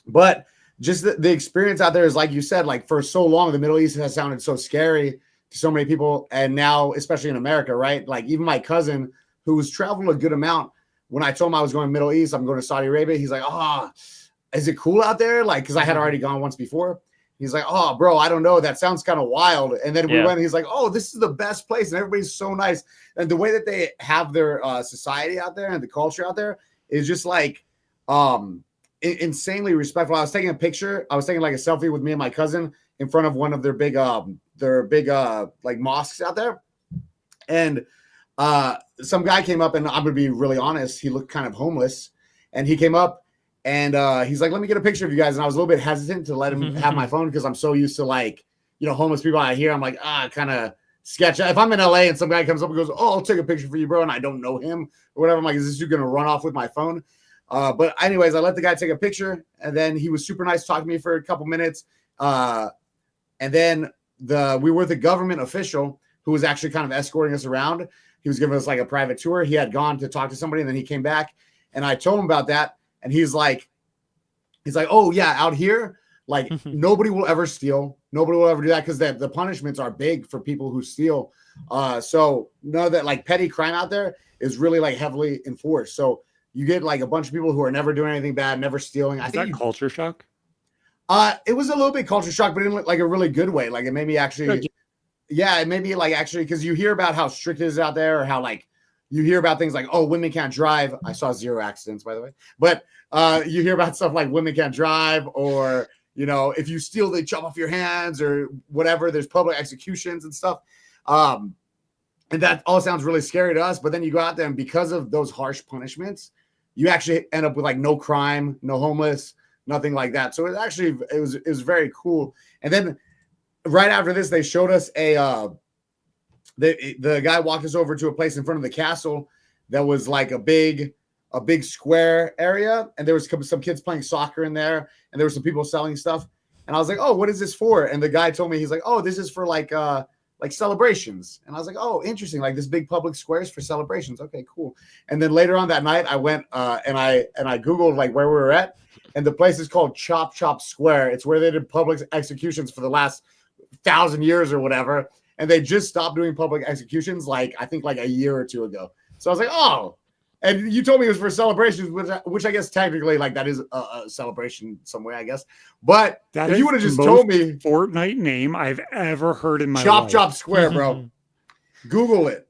Speaker 2: But just the experience out there is, like you said, like for so long, the Middle East has sounded so scary to so many people. And now, especially in America, right? Like, even my cousin, who's traveled a good amount, when I told him I was going to Middle East, I'm going to Saudi Arabia, he's like, is it cool out there? Like, because I had already gone once before. He's like, oh, bro, I don't know. That sounds kind of wild. And then we went, and he's like, oh, this is the best place. And everybody's so nice. And the way that they have their society out there and the culture out there is just like, insanely respectful. I was taking a picture. I was taking like a selfie with me and my cousin in front of one of their big like mosques out there. And some guy came up, and I'm gonna be really honest, he looked kind of homeless, and he came up and he's like, let me get a picture of you guys. And I was a little bit hesitant to let him have my phone because I'm so used to like, you know, homeless people out here. I'm like, kind of sketch. If I'm in LA and some guy comes up and goes, oh, I'll take a picture for you, bro, and I don't know him or whatever, I'm like, is this dude gonna run off with my phone? But anyways, I let the guy take a picture, and then he was super nice, talking to me for a couple minutes. And then we were the government official who was actually kind of escorting us around. He was giving us like a private tour. He had gone to talk to somebody, and then he came back, and I told him about that. And he's like, oh yeah, out here, like nobody will ever steal. Nobody will ever do that because the punishments are big for people who steal. So know that like petty crime out there is really like heavily enforced. So you get like a bunch of people who are never doing anything bad, never stealing.
Speaker 1: Is that culture shock?
Speaker 2: It was a little bit culture shock, but in like a really good way. Like it made me actually, yeah, it made me like actually, because you hear about how strict it is out there, or how like you hear about things like, oh, women can't drive. I saw 0 accidents, by the way. But you hear about stuff like women can't drive, or, you know, if you steal, they chop off your hands or whatever. There's public executions and stuff. And that all sounds really scary to us. But then you go out there, and because of those harsh punishments, you actually end up with like no crime, no homeless, nothing like that. So it was very cool. And then right after this, they showed us the guy walked us over to a place in front of the castle that was like a big square area, and there was some kids playing soccer in there, and there were some people selling stuff. And I was like, oh, what is this for? And the guy told me, he's like, oh, this is for like celebrations. And I was like, oh, interesting, like this big public squares for celebrations. Okay, cool. And then later on that night, I went and I Googled like where we were at, and the place is called Chop Chop Square. It's where they did public executions for the last 1,000 years or whatever, and they just stopped doing public executions like I think like a year or two ago. So I was like, oh, and you told me it was for celebrations, which I guess technically like that is a celebration some way, I guess. But
Speaker 1: that
Speaker 2: if you would have just told me
Speaker 1: Fortnite name I've ever heard in my
Speaker 2: Chop
Speaker 1: life.
Speaker 2: Chop Square, bro. Google it.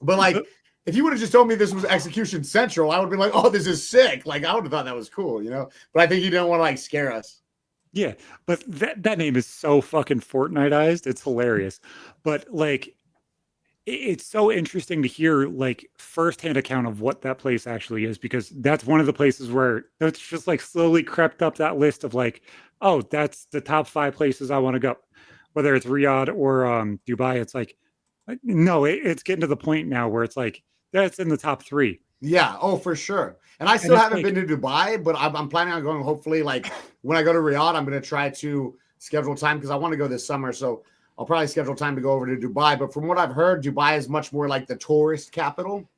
Speaker 2: But like, if you would have just told me this was Execution Central, I would be like, oh, this is sick. Like I would have thought that was cool, you know. But I think you didn't want to like scare us.
Speaker 1: Yeah, but that name is so fucking Fortniteized. It's hilarious. But like, it's so interesting to hear like firsthand account of what that place actually is, because that's one of the places where it's just like slowly crept up that list of like, oh, that's the top 5 places I want to go, whether it's Riyadh or Dubai. It's like, no, it's getting to the point now where it's like that's in the top 3.
Speaker 2: Yeah. Oh, for sure. And I still haven't been to Dubai, but I'm planning on going. Hopefully, like when I go to Riyadh, I'm going to try to schedule time because I want to go this summer. So I'll probably schedule time to go over to Dubai. But from what I've heard, Dubai is much more like the tourist capital,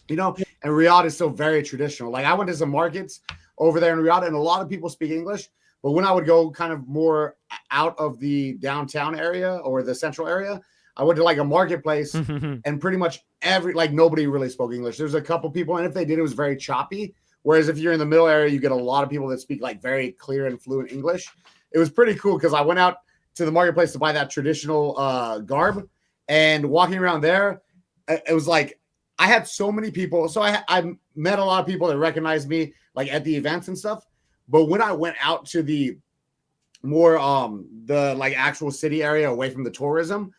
Speaker 2: you know, and Riyadh is still very traditional. Like I went to some markets over there in Riyadh, and a lot of people speak English. But when I would go kind of more out of the downtown area or the central area, I went to like a marketplace and pretty much nobody really spoke English. There's a couple people, and if they did, it was very choppy. Whereas if you're in the middle area, you get a lot of people that speak like very clear and fluent English. It was pretty cool because I went out to the marketplace to buy that traditional garb, and walking around there, it was like I had so many people. So I met a lot of people that recognized me like at the events and stuff. But when I went out to the more the like actual city area away from the tourism,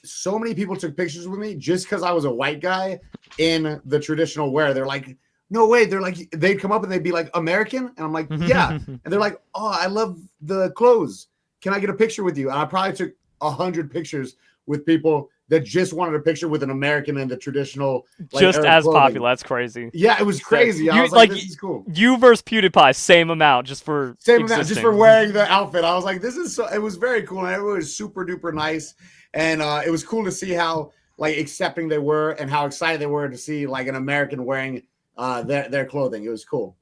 Speaker 2: so many people took pictures with me just because I was a white guy in the traditional wear. They're like, no way. They're like, they'd come up and they'd be like, American? And I'm like, yeah. And they're like, oh, I love the clothes. Can I get a picture with you? And I probably took 100 pictures with people that just wanted a picture with an American in the traditional like,
Speaker 3: just as
Speaker 2: clothing.
Speaker 3: Popular. That's crazy.
Speaker 2: Yeah, it was crazy. I was like, this is cool.
Speaker 3: You versus PewDiePie, same amount just for
Speaker 2: just for wearing the outfit. I was like, this is so. It was very cool, and everyone was super duper nice, and it was cool to see how like accepting they were and how excited they were to see like an American wearing their clothing. It was cool.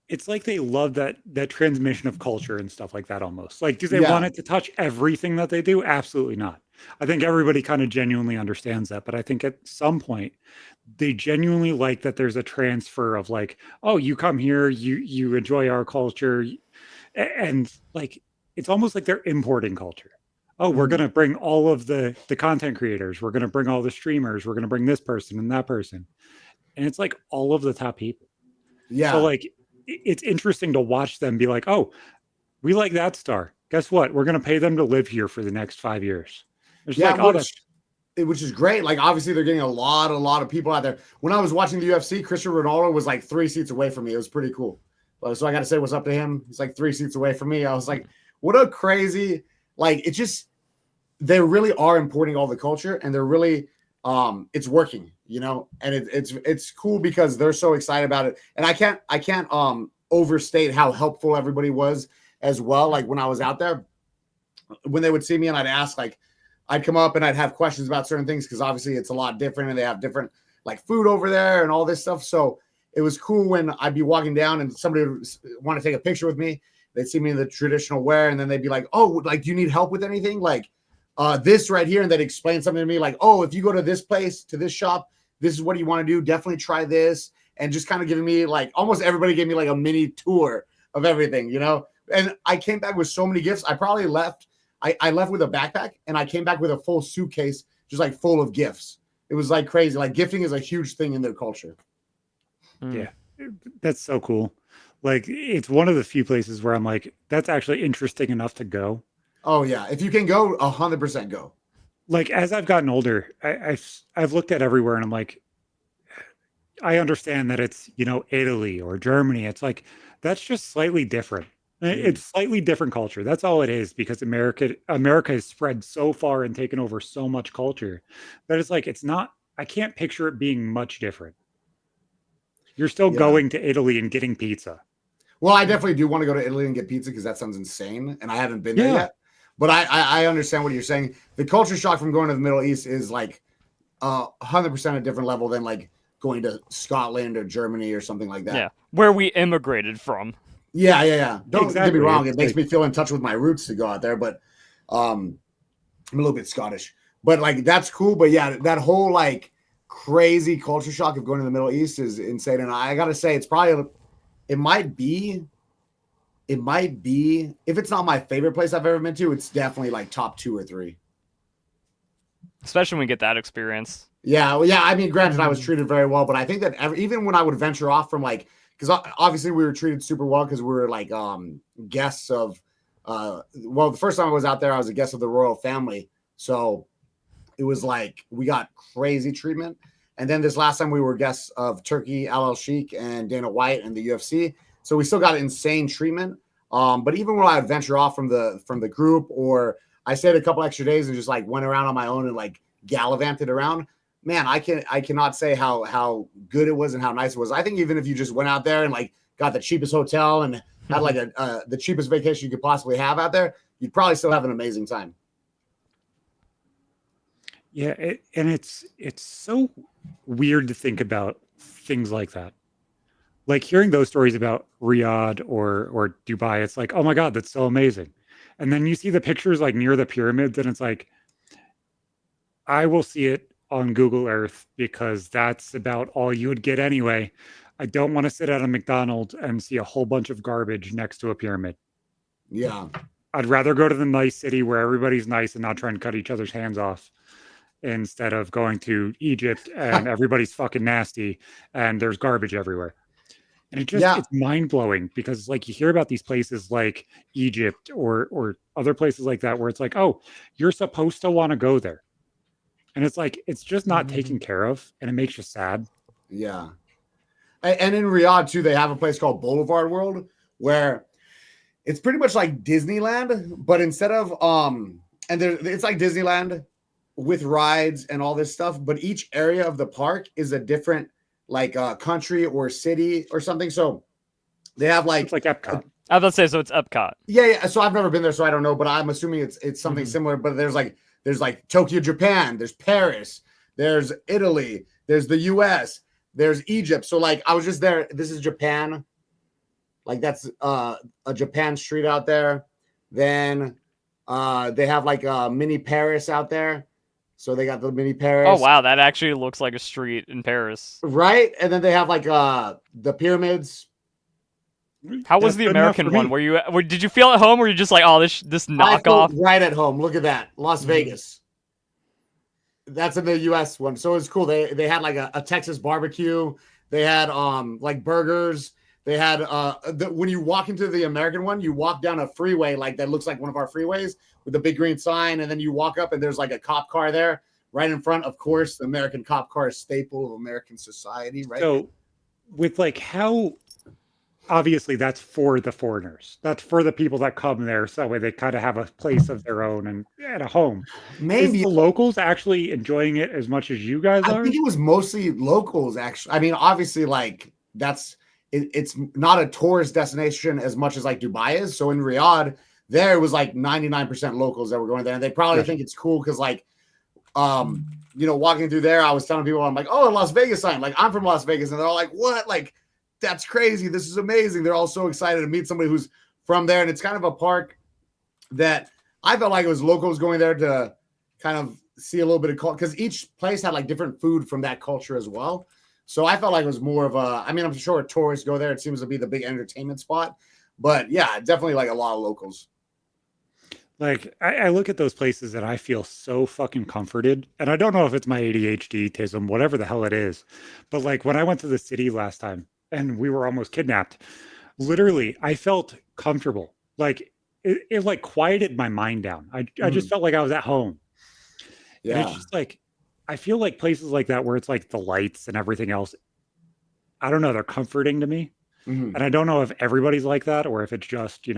Speaker 1: It's like they love that transmission of culture and stuff like that almost. Like, do they want it to touch everything that they do? Absolutely not. I think everybody kind of genuinely understands that. But I think at some point, they genuinely like that there's a transfer of like, oh, you come here, you enjoy our culture. And like, it's almost like they're importing culture. Oh, we're going to bring all of the content creators. We're going to bring all the streamers. We're going to bring this person and that person. And it's like all of the top people.
Speaker 2: Yeah.
Speaker 1: So like, it's interesting to watch them be like, oh, we like that star. Guess what? We're going to pay them to live here for the next 5 years. It's
Speaker 2: Yeah,
Speaker 1: like, oh, that's
Speaker 2: which is great. Like obviously they're getting a lot of people out there. When I was watching the UFC, Cristiano Ronaldo was like 3 seats away from me. It was pretty cool. So I got to say what's up to him. He's like 3 seats away from me. I was like, what a crazy, like, it just, they really are importing all the culture, and they're really, it's working, you know, and it's cool because they're so excited about it. And I can't overstate how helpful everybody was as well. Like when I was out there, when they would see me and I'd ask, like, I'd come up and I'd have questions about certain things because obviously it's a lot different and they have different like food over there and all this stuff. So it was cool when I'd be walking down and somebody would want to take a picture with me. They'd see me in the traditional wear and then they'd be like, oh, like, do you need help with anything? Like this right here. And they'd explain something to me like, oh, if you go to this place, to this shop, this is what you want to do. Definitely try this. And just kind of giving me like, almost everybody gave me like a mini tour of everything, you know? And I came back with so many gifts. I probably left. I left with a backpack and I came back with a full suitcase, just like full of gifts. It was like crazy. Like gifting is a huge thing in their culture.
Speaker 1: Yeah, that's so cool. Like it's one of the few places where I'm like, that's actually interesting enough to go.
Speaker 2: Oh yeah. If you can go, 100% go.
Speaker 1: Like as I've gotten older, I've looked at everywhere and I'm like, I understand that it's, you know, Italy or Germany. It's like, that's just slightly different. It's slightly different culture. That's all it is because America has spread so far and taken over so much culture that it's like it's not. I can't picture it being much different. You're still
Speaker 2: Yeah.
Speaker 1: going to Italy and getting pizza.
Speaker 2: Well, I definitely do want to go to Italy and get pizza because that sounds insane, and I haven't been there
Speaker 1: Yeah.
Speaker 2: yet. But I understand what you're saying. The culture shock from going to the Middle East is like 100% a different level than like going to Scotland or Germany or something like that.
Speaker 3: Yeah, where we immigrated from.
Speaker 2: Yeah. Don't get
Speaker 1: Exactly.
Speaker 2: me wrong.
Speaker 1: It's
Speaker 2: It makes
Speaker 1: like-
Speaker 2: me feel in touch with my roots to go out there, but I'm a little bit Scottish. But like that's cool. But yeah, that whole like crazy culture shock of going to the Middle East is insane. And I gotta say, it might be, if it's not my favorite place I've ever been to, it's definitely like top 2 or 3.
Speaker 3: Especially when we get that experience.
Speaker 2: Yeah, well, yeah. I mean, granted, I was treated very well, but I think that even when I would venture off from like, because obviously we were treated super well because we were like guests of, well, the first time I was out there, I was a guest of the royal family, so it was like we got crazy treatment. And then this last time we were guests of Turkey, Al Sheikh, and Dana White and the UFC, so we still got insane treatment. But even when I would venture off from the group, or I stayed a couple extra days and just like went around on my own and like gallivanted around, man, I cannot say how good it was and how nice it was. I think even if you just went out there and like got the cheapest hotel and had like the cheapest vacation you could possibly have out there, you'd probably still have an amazing time.
Speaker 1: Yeah, and it's so weird to think about things like that. Like hearing those stories about Riyadh or Dubai, it's like, oh my God, that's so amazing. And then you see the pictures like near the pyramids, and it's like, I will see it on Google Earth because that's about all you would get anyway. I don't want to sit at a McDonald's and see a whole bunch of garbage next to a pyramid.
Speaker 2: Yeah.
Speaker 1: I'd rather go to the nice city where everybody's nice and not try and cut each other's hands off instead of going to Egypt and everybody's fucking nasty and there's garbage everywhere. And it's mind blowing because like you hear about these places like Egypt or other places like that where it's like, oh, you're supposed to want to go there. And it's like, it's just not taken care of and it makes you sad.
Speaker 2: Yeah. And in Riyadh too, they have a place called Boulevard World where it's pretty much like Disneyland, but instead of it's like Disneyland with rides and all this stuff, but each area of the park is a different like country or city or something. So they have like
Speaker 1: it's like Epcot.
Speaker 3: I was about to say, so it's Epcot.
Speaker 2: Yeah. So I've never been there, so I don't know, but I'm assuming it's something similar. But there's like Tokyo, Japan, there's Paris, there's Italy, there's the US, there's Egypt. So like I was just there. This is Japan. Like that's a Japan street out there. Then they have like a mini Paris out there. So they got the mini Paris.
Speaker 3: Oh wow, that actually looks like a street in Paris.
Speaker 2: Right? And then they have like the pyramids.
Speaker 3: How was the American one? Did you feel at home or were you just like, oh, this knockoff?
Speaker 2: Right at home. Look at that. Las Vegas. That's in the US one. So it's cool. They had like a Texas barbecue. They had like burgers. They had when you walk into the American one, you walk down a freeway like that looks like one of our freeways with a big green sign, and then you walk up and there's like a cop car there right in front. Of course, the American cop car is staple of American society, right?
Speaker 1: So with like how obviously that's for the foreigners. That's for the people that come there, so that way they kind of have a place of their own and a home. Is
Speaker 2: Maybe
Speaker 1: the locals actually enjoying it as much as you guys
Speaker 2: I
Speaker 1: are?
Speaker 2: think it was mostly locals, actually. I mean, obviously, like it's not a tourist destination as much as like Dubai is. So in Riyadh, there was like 99% locals that were going there, and they probably think it's cool because like walking through there, I was telling people, I'm like, oh, Las Vegas sign. Like, I'm from Las Vegas, and they're all like, what? Like, that's crazy. This is amazing. They're all so excited to meet somebody who's from there, and it's kind of a park that I felt like it was locals going there to kind of see a little bit of culture, because each place had like different food from that culture as well. So I felt like it was more of a, I mean, I'm sure tourists go there. It seems to be the big entertainment spot, but yeah, definitely like a lot of locals.
Speaker 1: Like I look at those places and I feel so fucking comforted. And I don't know if it's my ADHD tism, whatever the hell it is. But like when I went to the city last time and we were almost kidnapped, literally I felt comfortable. Like it like quieted my mind down. I just felt like I was at home. Yeah. And it's just like I feel like places like that where it's like the lights and everything else, I don't know, they're comforting to me. And I don't know if everybody's like that or if it's just, the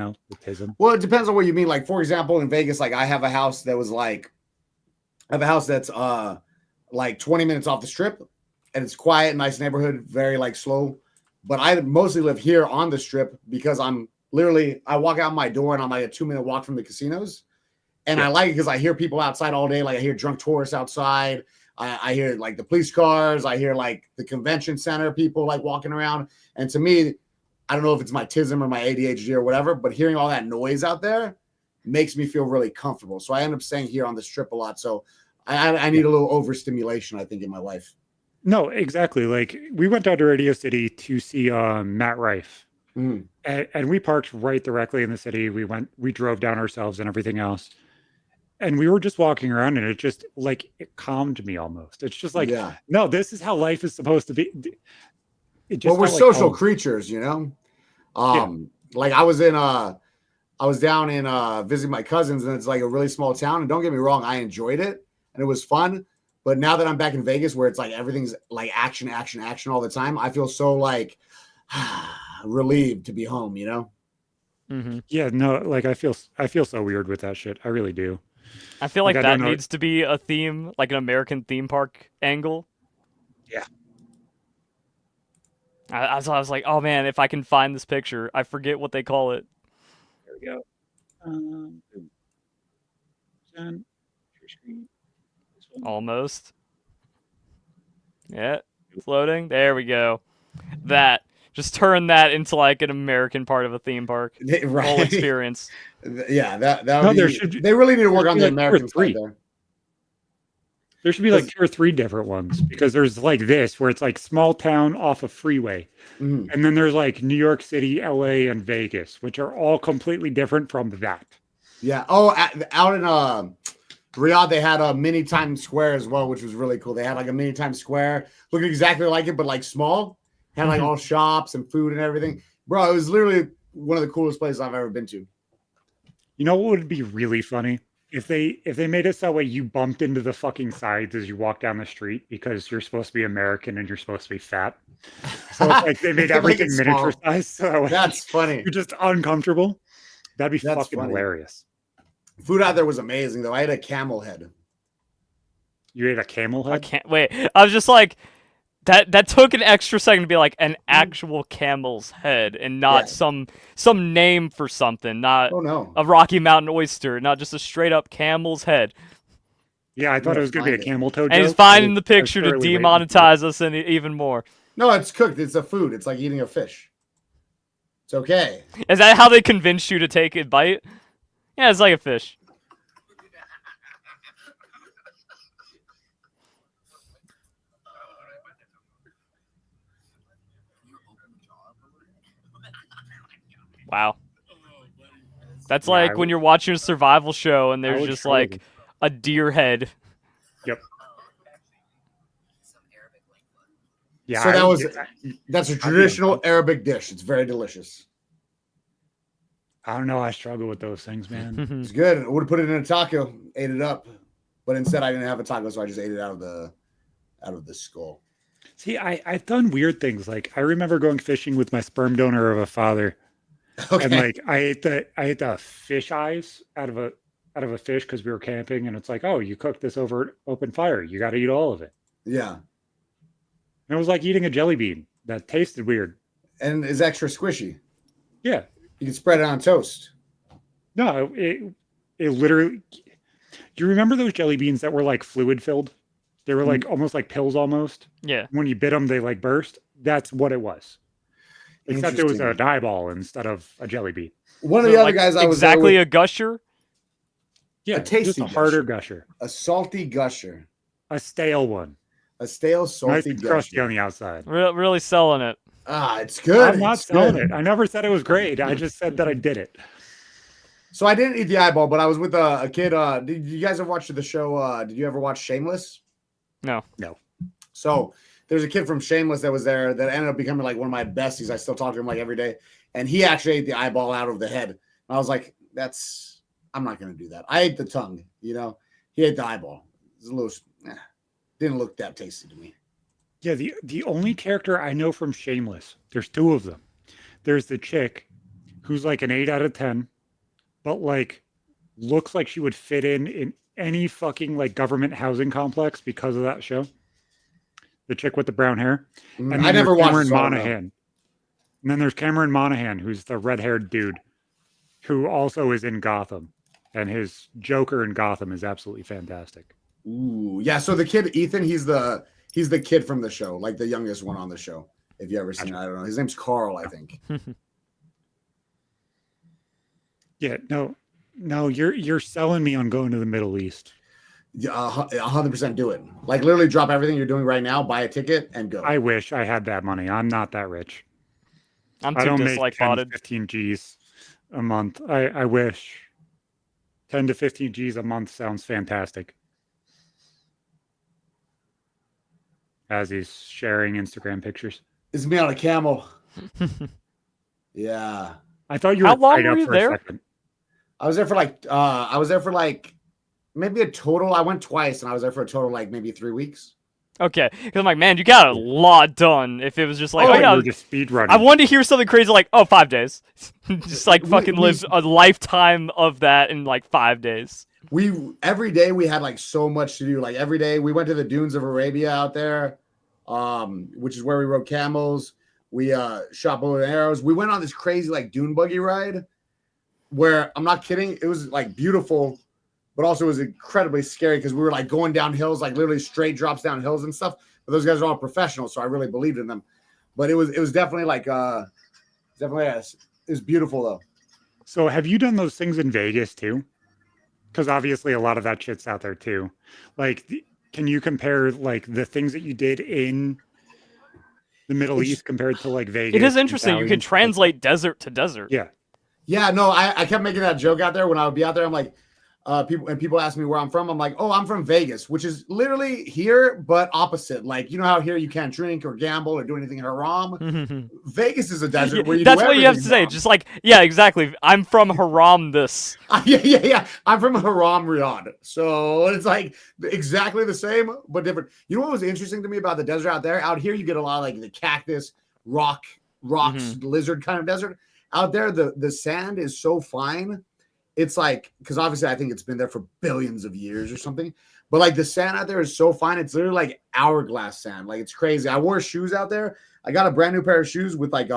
Speaker 1: tism.
Speaker 2: Well, it depends on what you mean. Like, for example, in Vegas, like I have a house that was like, I have a house that's like 20 minutes off the strip, and it's quiet, nice neighborhood, very like slow. But I mostly live here on the strip because I walk out my door and I'm like a 2-minute walk from the casinos. And I like it because I hear people outside all day. Like I hear drunk tourists outside. I hear like the police cars. I hear like the convention center people like walking around. And to me, I don't know if it's my tism or my ADHD or whatever, but hearing all that noise out there makes me feel really comfortable. So I end up staying here on the strip a lot. So I need a little overstimulation, I think, in my life.
Speaker 1: No, exactly. Like we went down to Radio City to see Matt Rife. And we parked right directly in the city. We drove down ourselves and everything else. And we were just walking around and it just like it calmed me almost. It's just like, no, this is how life is supposed to be.
Speaker 2: We're social creatures, Like I was down in visiting my cousins, and it's like a really small town. And don't get me wrong, I enjoyed it and it was fun. But now that I'm back in Vegas, where it's like everything's like action, action, action all the time, I feel so like relieved to be home,
Speaker 1: Yeah, no, like I feel so weird with that shit. I really do.
Speaker 3: I feel like that needs to be a theme, like an American theme park angle.
Speaker 1: Yeah.
Speaker 3: I was like, oh man, if I can find this picture, I forget what they call it.
Speaker 1: There we go.
Speaker 3: Almost. Yeah, it's loading. There we go. That. Just turn that into like an American part of a theme park.
Speaker 2: Right.
Speaker 3: Whole experience.
Speaker 2: Yeah, they really need to work on the American side there.
Speaker 1: There should be like 2 or 3 different ones, because there's like this where it's like small town off a freeway. And then there's like New York City, LA, and Vegas, which are all completely different from that.
Speaker 2: Yeah. Oh, out in Riyadh, they had a mini Times Square as well, which was really cool. They had like a mini Times Square looking exactly like it, but like small. Had like all shops and food and everything. Bro, it was literally one of the coolest places I've ever been to.
Speaker 1: You know what would be really funny? If they made it so way you bumped into the fucking sides as you walk down the street because you're supposed to be American and you're supposed to be fat. So it's like they made everything miniature size. So
Speaker 2: that's funny.
Speaker 1: You're just uncomfortable. That'd be fucking hilarious.
Speaker 2: Food out there was amazing though. I had a camel head.
Speaker 1: You ate a camel head?
Speaker 3: I can't wait. I was just like, that took an extra second to be like an actual camel's head and not some name for something, not a Rocky Mountain oyster, not just a straight up camel's head.
Speaker 1: Yeah, I thought it was going to be a camel toe joke.
Speaker 3: And he's finding the picture to demonetize us even more.
Speaker 2: No, it's cooked. It's a food. It's like eating a fish. It's okay.
Speaker 3: Is that how they convinced you to take a bite? Yeah, it's like a fish. Wow. That's like when you're watching a survival show and there's just like a deer head.
Speaker 1: Yep. Yeah,
Speaker 2: So that's a traditional Arabic dish. It's very delicious.
Speaker 1: I don't know. I struggle with those things, man.
Speaker 2: It's good. I would have put it in a taco, ate it up, but instead I didn't have a taco, so I just ate it out of the skull.
Speaker 1: See, I've done weird things. Like I remember going fishing with my sperm donor of a father, and
Speaker 2: Okay.
Speaker 1: like I ate the fish eyes out of a fish because we were camping, and it's like, oh, you cooked this over open fire. You got to eat all of it.
Speaker 2: Yeah.
Speaker 1: And it was like eating a jelly bean that tasted weird.
Speaker 2: And is extra squishy.
Speaker 1: Yeah.
Speaker 2: You can spread it on toast.
Speaker 1: No, it literally. Do you remember those jelly beans that were like fluid filled? They were like almost like pills almost.
Speaker 3: Yeah.
Speaker 1: When you bit them, they like burst. That's what it was. Except it was an eyeball instead of a jelly bean.
Speaker 2: One of the other guys I was
Speaker 3: exactly a gusher.
Speaker 1: Yeah,
Speaker 2: a tasty
Speaker 1: just a harder gusher.
Speaker 2: A salty gusher.
Speaker 1: A stale one.
Speaker 2: A stale, salty
Speaker 1: nice and crusty on the outside.
Speaker 3: Really selling it.
Speaker 2: It's good.
Speaker 1: I'm not selling it. I never said it was great. I just said that I did it.
Speaker 2: So I didn't eat the eyeball, but I was with a kid. Did you guys ever watch the show? Did you ever watch Shameless?
Speaker 3: No.
Speaker 2: So there's a kid from Shameless that was there that ended up becoming like one of my besties. I still talk to him like every day. And he actually ate the eyeball out of the head. And I was like, I'm not going to do that. I ate the tongue, He ate the eyeball. It was a little, didn't look that tasty to me.
Speaker 1: Yeah, the only character I know from Shameless, there's two of them. There's the chick who's like an 8 out of 10, but like looks like she would fit in any fucking like government housing complex because of that show. The chick with the brown hair.
Speaker 2: And I never watched
Speaker 1: Cameron Monaghan. And then there's Cameron Monaghan, who's the red-haired dude who also is in Gotham. And his Joker in Gotham is absolutely fantastic.
Speaker 2: Ooh, yeah. So the kid Ethan, he's the kid from the show, like the youngest one on the show. If you ever seen it, I don't know. His name's Carl, I think.
Speaker 1: Yeah, no, you're selling me on going to the Middle East.
Speaker 2: Yeah, 100% do it. Like literally drop everything you're doing right now, buy a ticket, and go.
Speaker 1: I wish I had that money. I'm not that rich.
Speaker 3: I'm
Speaker 1: I
Speaker 3: too
Speaker 1: don't make
Speaker 3: dislike
Speaker 1: 10 to
Speaker 3: botted.
Speaker 1: 15 G's a month. I wish 10 to 15 G's a month sounds fantastic. As he's sharing Instagram pictures.
Speaker 2: It's me on a camel. Yeah.
Speaker 1: I thought you were
Speaker 3: How long
Speaker 1: tied
Speaker 3: were
Speaker 1: up
Speaker 3: you
Speaker 1: for
Speaker 3: there?
Speaker 1: a second.
Speaker 2: I was there for like maybe a total. I went twice and I was there for a total like maybe 3 weeks.
Speaker 3: Okay, because I'm like, man, you got a lot done. If it was just like,
Speaker 1: Oh,
Speaker 3: yeah,
Speaker 1: you were just speed running.
Speaker 3: I wanted to hear something crazy like, 5 days. Just like fucking live a lifetime of that in like 5 days.
Speaker 2: Every day we had like so much to do. Like every day we went to the dunes of Arabia out there, which is where we rode camels. We shot bow and arrows. We went on this crazy like dune buggy ride where I'm not kidding. It was like beautiful, but also it was incredibly scary because we were like going down hills, like literally straight drops down hills and stuff. But those guys are all professionals, so I really believed in them. But it was definitely like it was beautiful though.
Speaker 1: So have you done those things in Vegas too? Because obviously a lot of that shit's out there too. Like, can you compare like the things that you did in the Middle East compared to like Vegas?
Speaker 3: It is interesting. You can translate desert to desert.
Speaker 1: Yeah.
Speaker 2: Yeah, no, I kept making that joke out there when I would be out there. I'm like, people ask me where I'm from. I'm like, oh, I'm from Vegas, which is literally here, but opposite. Like, you know how here you can't drink or gamble or do anything haram? Vegas is a desert where you
Speaker 3: That's
Speaker 2: do
Speaker 3: what you have to say.
Speaker 2: haram.
Speaker 3: Just like, yeah, exactly. I'm from haram this.
Speaker 2: Yeah. I'm from Haram Riyadh. So it's like exactly the same, but different. You know what was interesting to me about the desert out there? Out here, you get a lot of like the cactus, rocks, lizard kind of desert. Out there, the sand is so fine. It's like, because obviously I think it's been there for billions of years or something. But like the sand out there is so fine. It's literally like hourglass sand. Like it's crazy. I wore shoes out there. I got a brand new pair of shoes with like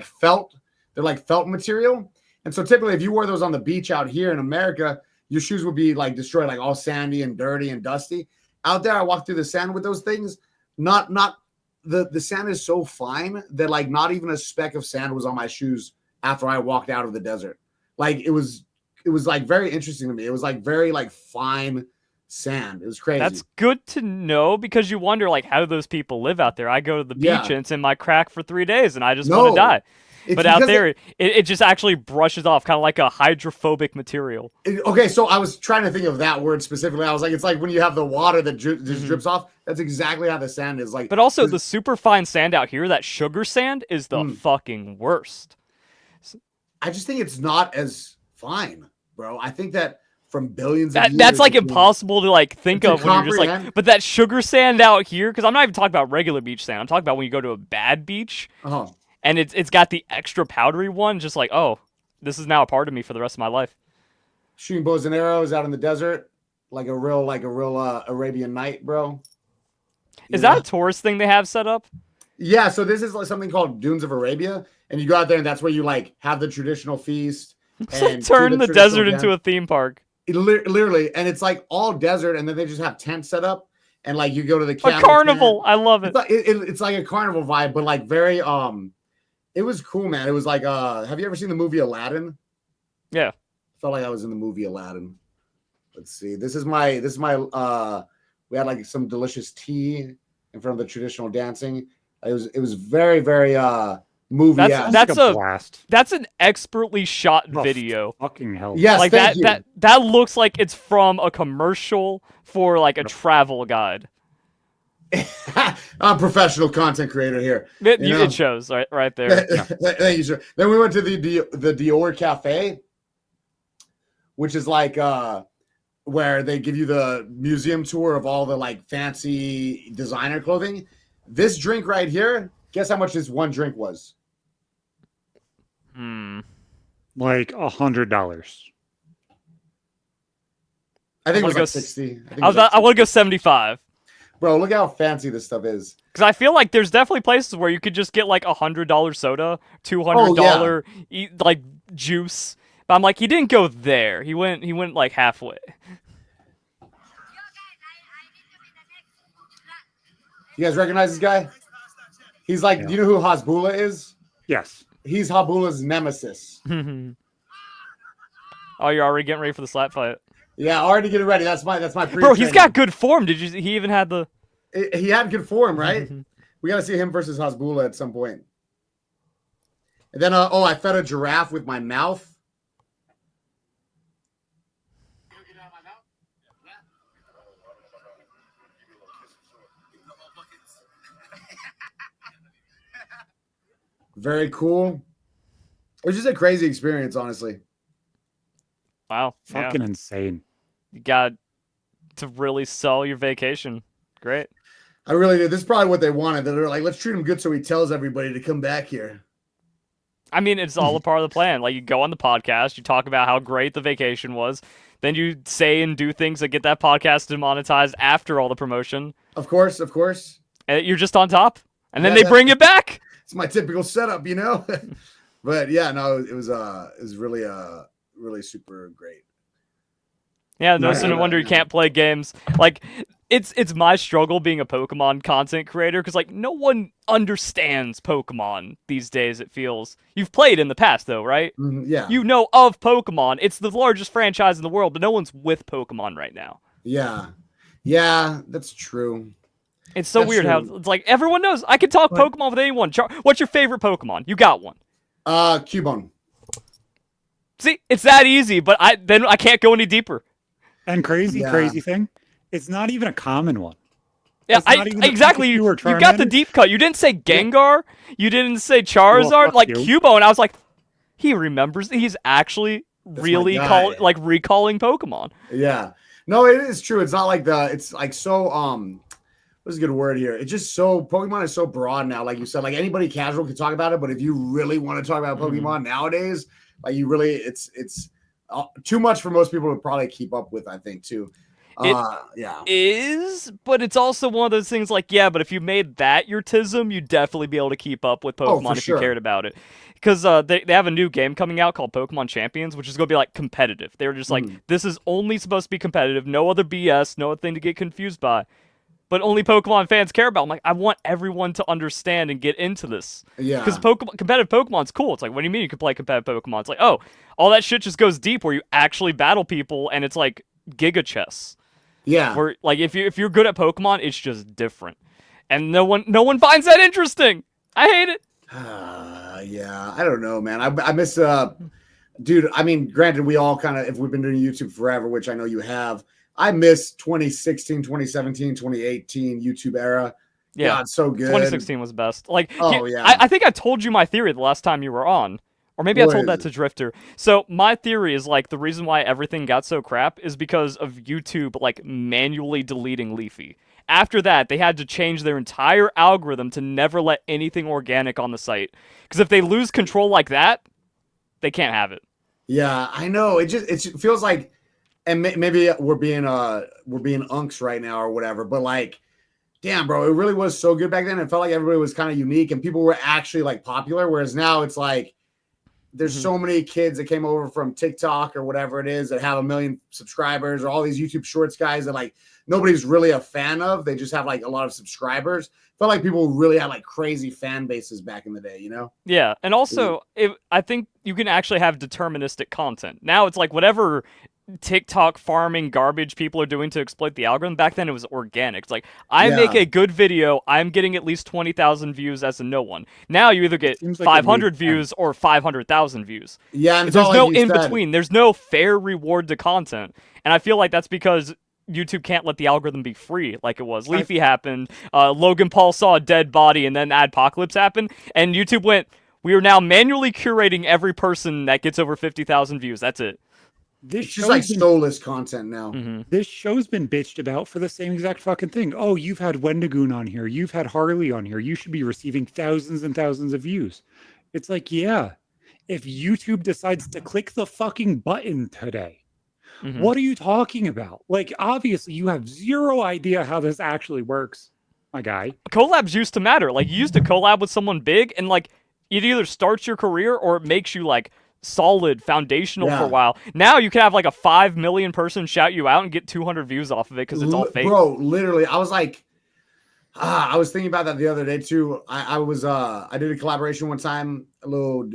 Speaker 2: felt. They're like felt material. And so typically if you wore those on the beach out here in America, your shoes would be like destroyed, like all sandy and dirty and dusty. Out there, I walked through the sand with those things. The sand is so fine that like not even a speck of sand was on my shoes after I walked out of the desert. Like it was like very interesting to me. It was like very like fine sand. It was crazy.
Speaker 3: That's good to know because you wonder like how do those people live out there? I go to the beach and it's in my crack for 3 days and I just want to die.
Speaker 2: It's
Speaker 3: but out
Speaker 2: because
Speaker 3: there, it just actually brushes off, kind of like a hydrophobic material.
Speaker 2: Okay, so I was trying to think of that word specifically. I was like, it's like when you have the water that just drips off. That's exactly how the sand is. Like,
Speaker 3: But also, the super fine sand out here, that sugar sand, is the fucking worst.
Speaker 2: I just think it's not as fine, bro. I think that from billions of years,
Speaker 3: that's like impossible to like think of when you're just like. But that sugar sand out here, because I'm not even talking about regular beach sand. I'm talking about when you go to a bad beach, and it's got the extra powdery one. Just like, oh, this is now a part of me for the rest of my life.
Speaker 2: Shooting bows and arrows out in the desert, like a real Arabian Night, bro.
Speaker 3: Is that a tourist thing they have set up?
Speaker 2: Yeah, so this is like something called Dunes of Arabia, and you go out there, and that's where you like have the traditional feast.
Speaker 3: And turn the desert into a theme park.
Speaker 2: Literally, and it's like all desert, and then they just have tents set up, and like you go to the
Speaker 3: a carnival. I love it.
Speaker 2: It's like a carnival vibe, but like very it was cool, man. It was like have you ever seen the movie Aladdin?
Speaker 3: Yeah,
Speaker 2: felt like I was in the movie Aladdin. Let's see. This is my we had like some delicious tea in front of the traditional dancing. It was very, very movie.
Speaker 3: That's a blast. That's an expertly shot video.
Speaker 1: Fucking hell.
Speaker 2: Yes,
Speaker 3: like that looks like it's from a commercial for like a travel guide.
Speaker 2: I'm a professional content creator here.
Speaker 3: It shows right there.
Speaker 2: Thank you, sir. Then we went to the Dior Cafe, which is like where they give you the museum tour of all the like fancy designer clothing. This drink right here, guess how much this one drink was?
Speaker 1: Like $100.
Speaker 2: I think it was like 60.
Speaker 3: I want to go 75.
Speaker 2: Bro, look how fancy this stuff is.
Speaker 3: Because I feel like there's definitely places where you could just get like $100 soda, $200 like juice. But I'm like, he didn't go there. He went like halfway.
Speaker 2: You guys recognize this guy? He's like, do you know who Hasbulla is?
Speaker 1: Yes.
Speaker 2: He's Habulla's nemesis.
Speaker 3: Oh, you're already getting ready for the slap fight.
Speaker 2: Yeah, already getting ready. That's my
Speaker 3: bro. He's got good form. He even had the?
Speaker 2: He had good form, right? We got to see him versus Hasbulla at some point. And then, I fed a giraffe with my mouth. Very cool. It was just a crazy experience, honestly.
Speaker 3: Wow.
Speaker 1: Fucking insane.
Speaker 3: You got to really sell your vacation. Great.
Speaker 2: I really did. This is probably what they wanted. They're like, let's treat him good so he tells everybody to come back here.
Speaker 3: I mean, it's all a part of the plan. Like, you go on the podcast, you talk about how great the vacation was, then you say and do things that get that podcast demonetized after all the promotion.
Speaker 2: Of course.
Speaker 3: And you're just on top. And then they bring it back.
Speaker 2: It's my typical setup, you know? But yeah, no, it was really really super great.
Speaker 3: Yeah, no wonder you can't play games. Like, it's my struggle being a Pokemon content creator because like no one understands Pokemon these days. It feels you've played in the past though, right?
Speaker 2: Yeah,
Speaker 3: you know of Pokemon. It's the largest franchise in the world, but no one's with Pokemon right now.
Speaker 2: Yeah, that's true.
Speaker 3: It's so weird how it's like everyone knows. I can talk Pokemon with anyone. What's your favorite Pokemon? You got one.
Speaker 2: Cubone.
Speaker 3: See, it's that easy, but I can't go any deeper.
Speaker 1: And crazy thing, it's not even a common one.
Speaker 3: Yeah, exactly. You got the deep cut. You didn't say Gengar. You didn't say Charizard. Well, Cubone. I was like, he remembers. He's actually really recalling Pokemon.
Speaker 2: Yeah. No, it is true. It's not like it's like so what's a good word here? It's just so Pokemon is so broad now. Like you said, like anybody casual can talk about it, but if you really want to talk about Pokemon nowadays, like you really, it's too much for most people to probably keep up with. I think too. Yeah, is,
Speaker 3: but it's also one of those things. Like, yeah, but if you made that your tism, you'd definitely be able to keep up with Pokemon if you cared about it. Because they have a new game coming out called Pokemon Champions, which is going to be like competitive. They were just like, this is only supposed to be competitive, no other BS, no other thing to get confused by. But only Pokemon fans care about. I'm like, I want everyone to understand and get into this.
Speaker 2: Yeah.
Speaker 3: Because competitive Pokemon's cool. It's like, what do you mean you can play competitive Pokemon? It's like, oh, all that shit just goes deep where you actually battle people, and it's like Giga Chess.
Speaker 2: Yeah.
Speaker 3: Where like if you're good at Pokemon, it's just different, and no one finds that interesting. I hate it.
Speaker 2: Yeah, I don't know, man. I miss dude. I mean, granted, we all kind of, if we've been doing YouTube forever, which I know you have, I miss 2016, 2017, 2018 YouTube era.
Speaker 3: Yeah,
Speaker 2: God, so good.
Speaker 3: 2016 was best. Like,
Speaker 2: oh yeah,
Speaker 3: I think I told you my theory the last time you were on. Or maybe I told that to Drifter. So my theory is like the reason why everything got so crap is because of YouTube like manually deleting Leafy. After that, they had to change their entire algorithm to never let anything organic on the site. Because if they lose control like that, they can't have it.
Speaker 2: Yeah, I know. It feels like, and maybe we're being unks right now or whatever, but like, damn, bro, it really was so good back then. It felt like everybody was kind of unique and people were actually like popular. Whereas now it's like, there's so many kids that came over from TikTok or whatever it is that have 1 million subscribers, or all these YouTube Shorts guys that like nobody's really a fan of. They just have like a lot of subscribers. Felt like people really had like crazy fan bases back in the day, you know?
Speaker 3: Yeah, and also I think you can actually have deterministic content. Now it's like whatever TikTok farming garbage people are doing to exploit the algorithm. Back then it was organic. It's like, I make a good video, I'm getting at least 20,000 views as a no one. Now you either get 500 views or 500,000 views.
Speaker 2: Yeah, and
Speaker 3: there's no in between. There's no fair reward to content. And I feel like that's because YouTube can't let the algorithm be free like it was. Leafy happened, Logan Paul saw a dead body, and then Adpocalypse happened, and YouTube went, we are now manually curating every person that gets over 50,000 views. That's it.
Speaker 2: It's just like soulless content now.
Speaker 1: This show's been bitched about for the same exact fucking thing. Oh, you've had Wendigoon on here. You've had Harley on here. You should be receiving thousands and thousands of views. It's like, yeah, if YouTube decides to click the fucking button today, what are you talking about? Like, obviously, you have zero idea how this actually works, my guy.
Speaker 3: Collabs used to matter. Like, you used to collab with someone big, and like, it either starts your career or it makes you like solid, foundational for a while. Now you can have like a 5 million person shout you out and get 200 views off of it because it's all fake.
Speaker 2: Bro, literally, I was like, I was thinking about that the other day too. I did a collaboration one time, a little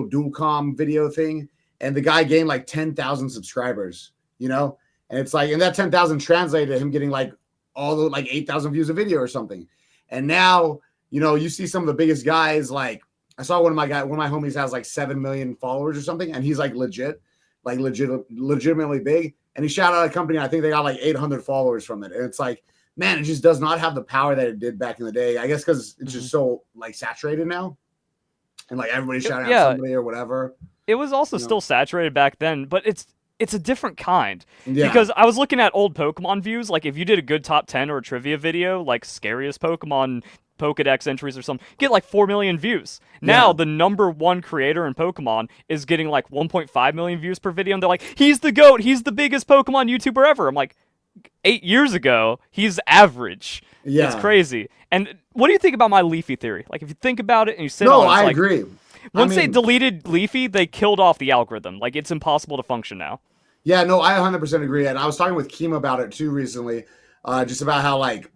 Speaker 2: dual com video thing, and the guy gained like 10,000 subscribers, you know? And it's like, and that 10,000 translated to him getting like all the like 8,000 views a video or something. And now, you know, you see some of the biggest guys, like I saw one of my homies has like 7 million followers or something, and he's like legitimately big. And he shouted out a company, and I think they got like 800 followers from it. And it's like, man, it just does not have the power that it did back in the day. I guess because it's just so like saturated now, and like everybody shouting out somebody or whatever.
Speaker 3: It was also still saturated back then, but it's a different kind. Because I was looking at old Pokemon views, like if you did a good top 10 or a trivia video, like scariest Pokemon Pokedex entries or something, get like 4 million views. Now the #1 creator in Pokemon is getting like 1.5 million views per video, and they're like, he's the GOAT, he's the biggest Pokemon YouTuber ever. I'm like, 8 years ago, he's average. Yeah. It's crazy. And what do you think about my Leafy theory? Like, if you think about it and you sit on it,
Speaker 2: I agree.
Speaker 3: Once they deleted Leafy, they killed off the algorithm. Like, it's impossible to function now.
Speaker 2: Yeah, no, I 100% agree. And I was talking with Keem about it too recently, just about how like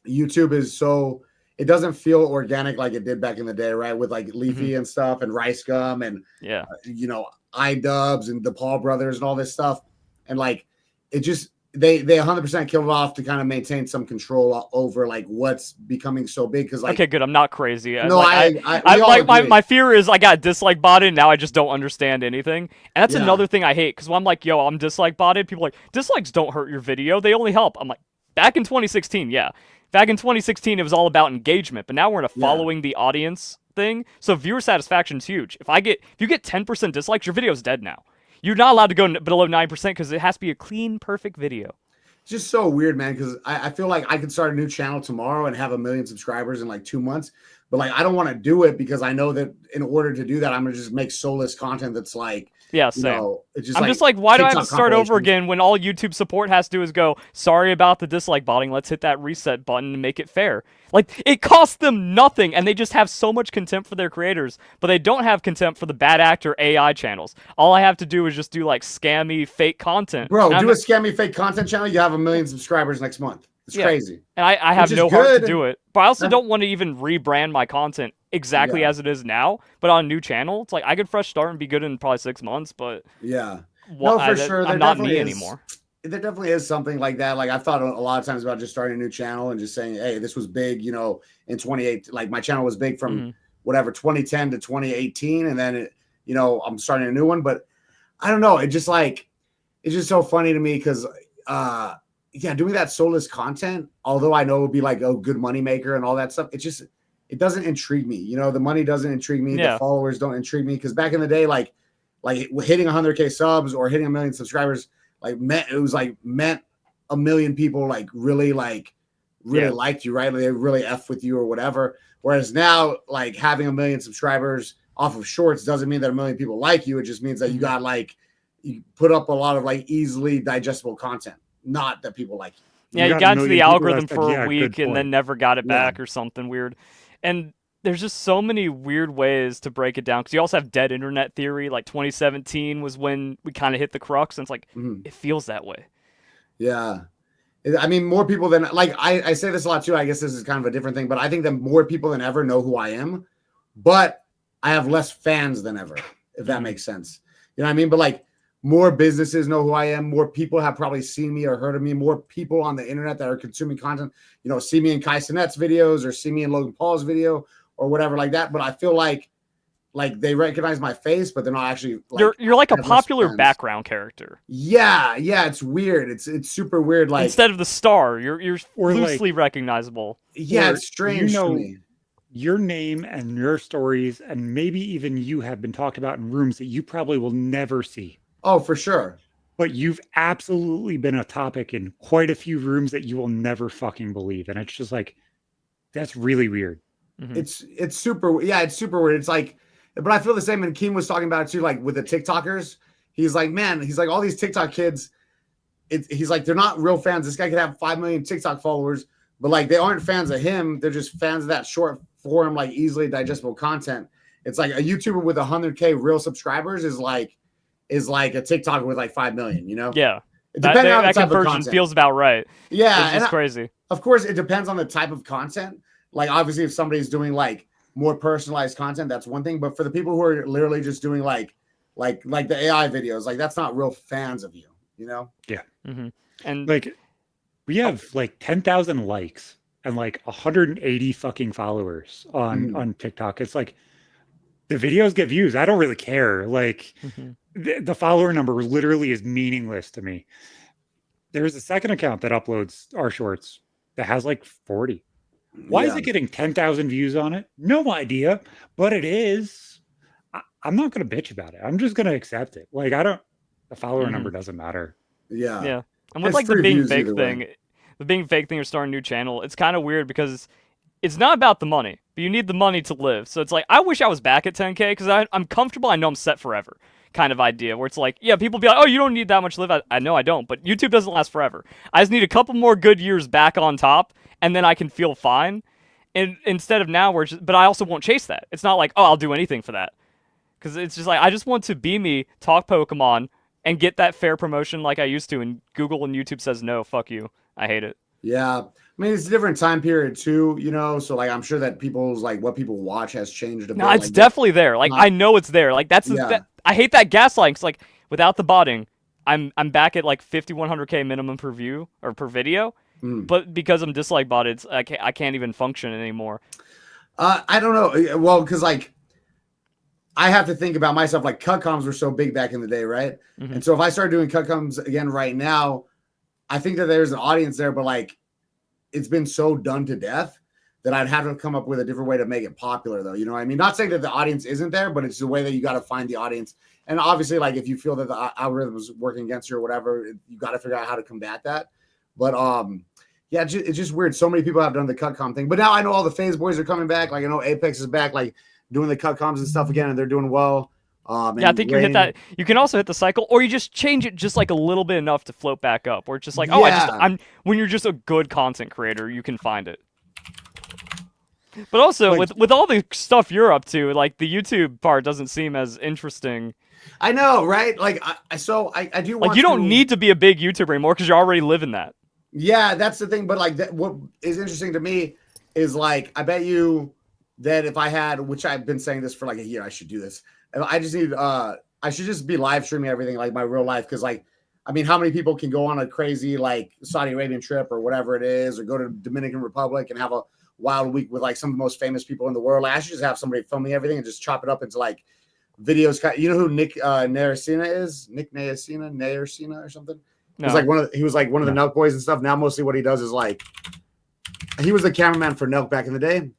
Speaker 2: YouTube is so, it doesn't feel organic like it did back in the day, right? With like Leafy and stuff, and Rice Gum, and you know, iDubbbz and the Paul brothers and all this stuff. And like, it just, they 100% killed it off to kind of maintain some control over like what's becoming so big. Because like,
Speaker 3: okay, good, I'm not crazy.
Speaker 2: No,
Speaker 3: like, my fear is I got dislike botted, and now I just don't understand anything. And that's another thing I hate, because when I'm like, yo, I'm dislike botted, people are like, dislikes don't hurt your video, they only help. I'm like, back in 2016, back in 2016, it was all about engagement, but now we're in a following the audience thing. So viewer satisfaction is huge. If you get 10% dislikes, your video's dead now. You're not allowed to go below 9% because it has to be a clean, perfect video.
Speaker 2: It's just so weird, man, because I feel like I could start a new channel tomorrow and have 1 million subscribers in like 2 months. But like, I don't want to do it because I know that in order to do that, I'm going to just make soulless content that's like,
Speaker 3: same.
Speaker 2: You know, it's just
Speaker 3: I'm
Speaker 2: like
Speaker 3: just like, why do I have to start over again when all YouTube support has to do is go, sorry about the dislike botting, let's hit that reset button and make it fair. Like, it costs them nothing, and they just have so much contempt for their creators, but they don't have contempt for the bad actor AI channels. All I have to do is just do like scammy fake content.
Speaker 2: Bro, do a scammy fake content channel, you have 1 million subscribers next month. It's crazy.
Speaker 3: And I have no heart to do it. But I also don't want to even rebrand my content exactly as it is now. But on a new channel, it's like I could fresh start and be good in probably 6 months. But
Speaker 2: no, for sure.
Speaker 3: I'm not me anymore.
Speaker 2: There definitely is something like that. Like, I've thought a lot of times about just starting a new channel and just saying, hey, this was big, you know, in 28. Like, my channel was big from whatever 2010 to 2018, and then I'm starting a new one. But I don't know. It's just so funny to me because doing that soulless content, although I know it would be like a good money maker and all that stuff, it doesn't intrigue me. The money doesn't intrigue me.
Speaker 3: Yeah.
Speaker 2: The followers don't intrigue me because back in the day, like hitting 100K subs or hitting 1 million subscribers, meant a million people really liked you, right? Like, they really F with you or whatever. Whereas now, having 1 million subscribers off of shorts doesn't mean that 1 million people like you. It just means that you got you put up a lot of easily digestible content, not that people like you.
Speaker 3: Yeah, you got into the algorithm for a week and then never got it back
Speaker 2: Yeah.
Speaker 3: or something weird. And there's just so many weird ways to break it down because you also have dead internet theory. 2017 was when we kind of hit the crux, and it's it feels that way.
Speaker 2: Yeah. I mean, more people than I say this a lot too. I guess this is kind of a different thing, but I think that more people than ever know who I am, but I have less fans than ever, if that makes sense. You know what I mean? But more businesses know who I am. More people have probably seen me or heard of me. More people on the internet that are consuming content, see me in Kai Sinet's videos or see me in Logan Paul's video or whatever like that. But I feel like they recognize my face, but they're not actually.
Speaker 3: You're like a popular background character.
Speaker 2: Yeah, it's weird. It's super weird.
Speaker 3: Instead of the star, you're loosely recognizable.
Speaker 2: Yeah, it's strange to me.
Speaker 1: Your name and your stories, and maybe even you have been talked about in rooms that you probably will never see.
Speaker 2: Oh, for sure.
Speaker 1: But you've absolutely been a topic in quite a few rooms that you will never fucking believe, and it's just that's really weird.
Speaker 2: Mm-hmm. It's super. Yeah, it's super weird. It's but I feel the same. And Keem was talking about it too, with the TikTokers. He's man, he's all these TikTok kids. He's they're not real fans. This guy could have 5 million TikTok followers, but they aren't fans of him. They're just fans of that short form, easily digestible content. It's a YouTuber with 100K real subscribers is like a TikToker with 5 million.
Speaker 3: Yeah.
Speaker 2: Depending on the
Speaker 3: that
Speaker 2: type
Speaker 3: conversion
Speaker 2: of content.
Speaker 3: feels about right.
Speaker 2: Yeah,
Speaker 3: it's crazy.
Speaker 2: Of course, it depends on the type of content. Obviously, if somebody's doing more personalized content, that's one thing. But for the people who are literally just doing like the AI videos, that's not real fans of you,
Speaker 1: Yeah.
Speaker 3: Mm-hmm. And
Speaker 1: we have 10,000 likes and 180 fucking followers on TikTok. It's the videos get views. I don't really care. The follower number literally is meaningless to me. There's a second account that uploads our shorts that has 40. Why is it getting 10,000 views on it? No idea, but it is. I'm not going to bitch about it. I'm just going to accept it. The follower number doesn't matter.
Speaker 2: Yeah.
Speaker 3: Yeah. And with the being fake thing or starting a new channel, it's kind of weird because it's not about the money, but you need the money to live. So it's I wish I was back at 10K because I'm comfortable. I know I'm set forever kind of idea where it's people be oh, you don't need that much to live. I know I don't, but YouTube doesn't last forever. I just need a couple more good years back on top and then I can feel fine. And instead of now but I also won't chase that. It's not oh, I'll do anything for that. Because it's just I just want to be me, talk Pokemon, and get that fair promotion like I used to, and Google and YouTube says no, fuck you. I hate it.
Speaker 2: Yeah. I mean, it's a different time period too, so I'm sure that people's what people watch has changed a bit.
Speaker 3: No, it's definitely there. I know it's there. That's I hate that gaslighting. Cause without the botting, I'm back at 5,100K minimum per view or per video. But because I'm dislike botted, I can't even function anymore.
Speaker 2: I don't know. Well, because I have to think about myself. Cut comms were so big back in the day, right? Mm-hmm. And so if I start doing cut comms again right now, I think that there's an audience there, but it's been so done to death that I'd have to come up with a different way to make it popular, though. You know what I mean? Not saying that the audience isn't there, but it's the way that you got to find the audience. And obviously, if you feel that the algorithm is working against you or whatever, you got to figure out how to combat that. But yeah, it's just weird. So many people have done the cut com thing, but now I know all the FaZe boys are coming back. I know Apex is back, doing the cut comms and stuff again, and they're doing well.
Speaker 3: Yeah, I think you hit that. You can also hit the cycle, or you just change it just a little bit enough to float back up. Where it's just I'm when you're just a good content creator, you can find it. But also with all the stuff you're up to, the YouTube part doesn't seem as interesting.
Speaker 2: I know, right? I do want
Speaker 3: you don't need to be a big YouTuber anymore because you're already living that.
Speaker 2: Yeah, that's the thing. But what is interesting to me is I bet you that if I had, which I've been saying this for a year, I should do this. I just need I should just be live streaming everything my real life because I mean, how many people can go on a crazy Saudi Arabian trip or whatever it is, or go to Dominican Republic and have a wild week with like some of the most famous people in the world. Like, I should just have somebody filming everything and just chop it up into like videos. You know who Nick Naracina is? Nick Naracina or something.
Speaker 3: No.
Speaker 2: He was like one of the Nelk boys and stuff. Now mostly what he does is like he was the cameraman for Nelk back in the day.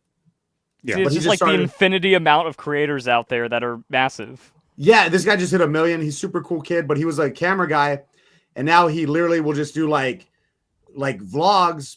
Speaker 3: Yeah, it's just like the infinity amount of creators out there that are massive.
Speaker 2: Yeah, this guy just hit 1 million. He's super cool kid, but he was a camera guy, and now he literally will just do like vlogs.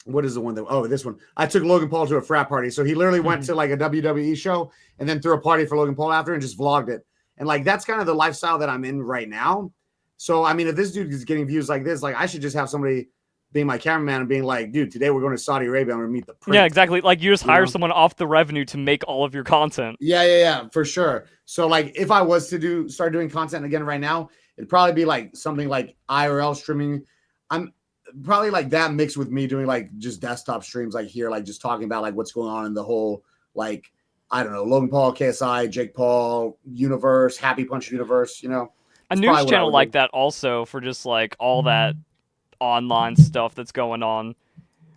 Speaker 2: What is the one that? Oh, this one. I took Logan Paul to a frat party, so he literally went to like a WWE show and then threw a party for Logan Paul after and just vlogged it. And like that's kind of the lifestyle that I'm in right now. So I mean, if this dude is getting views like this, like I should just have somebody being my cameraman and being like, dude, today we're going to Saudi Arabia. I'm going to meet the prince.
Speaker 3: Yeah, exactly. Like you just hire someone off the revenue to make all of your content.
Speaker 2: Yeah, for sure. So like if I was to start doing content again right now, it'd probably be like something like IRL streaming. I'm probably like that mixed with me doing like just desktop streams like here, like just talking about like what's going on in the whole, like, I don't know, Logan Paul, KSI, Jake Paul universe, Happy Punch universe, you know.
Speaker 3: A news channel like that also for just like all that online stuff that's going on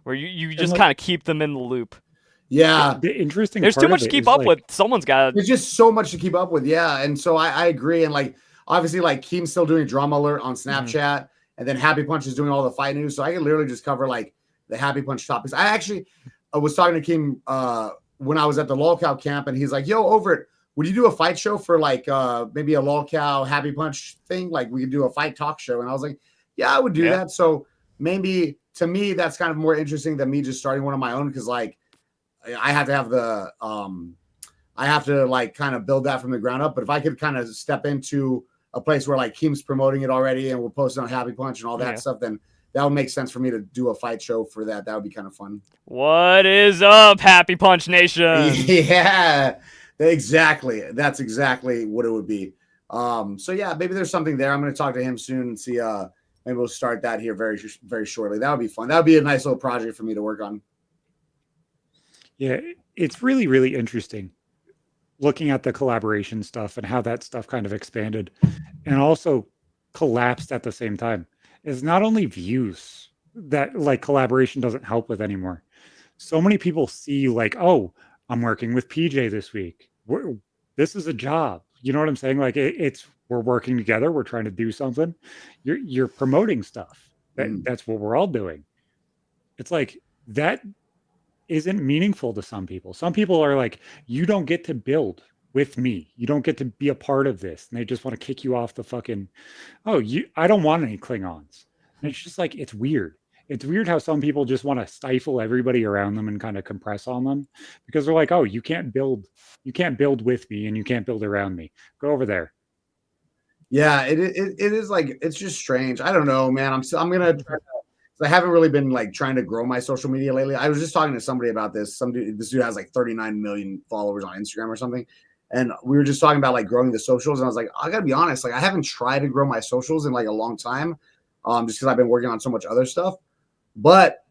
Speaker 3: where you just kind of keep them in the loop.
Speaker 2: Yeah.
Speaker 1: The interesting
Speaker 3: There's too much to keep up with. Someone's got
Speaker 2: There's just so much to keep up with. Yeah. And so I agree. And like, obviously like Keem's still doing Drama Alert on Snapchat and then Happy Punch is doing all the fight news. So I can literally just cover like the Happy Punch topics. I actually was talking to Keem when I was at the LolCow camp and he's like, yo, Overt, would you do a fight show for like maybe a LolCow Happy Punch thing? Like we could do a fight talk show. And I was like, yeah, I would do that. So maybe to me, that's kind of more interesting than me just starting one of my own. Cause like I have to have I have to like kind of build that from the ground up. But if I could kind of step into a place where like Keem's promoting it already and we're posting on Happy Punch and all that stuff, then that would make sense for me to do a fight show for that. That would be kind of fun.
Speaker 3: What is up, Happy Punch Nation?
Speaker 2: Yeah, exactly. That's exactly what it would be. So yeah, maybe there's something there. I'm going to talk to him soon and see, maybe we'll start that here very, very shortly. That would be fun. That would be a nice little project for me to work on.
Speaker 1: Yeah, it's really, really interesting looking at the collaboration stuff and how that stuff kind of expanded and also collapsed at the same time. It's not only views that like collaboration doesn't help with anymore. So many people see like, oh, I'm working with PJ this week. This is a job. You know what I'm saying? Like we're working together. We're trying to do something. You're promoting stuff. That's what we're all doing. It's like that isn't meaningful to some people. Some people are like, you don't get to build with me. You don't get to be a part of this. And they just want to kick you off the fucking, I don't want any Klingons. And it's just like, it's weird. It's weird how some people just want to stifle everybody around them and kind of compress on them because they're like, oh, you can't build with me and you can't build around me. Go over there.
Speaker 2: Yeah, it is like, it's just strange. I don't know, man. I'm going to try to, I haven't really been like trying to grow my social media lately. I was just talking to somebody about this. This dude has like 39 million followers on Instagram or something. And we were just talking about like growing the socials. And I was like, I gotta be honest. Like I haven't tried to grow my socials in like a long time. Just because I've been working on so much other stuff, but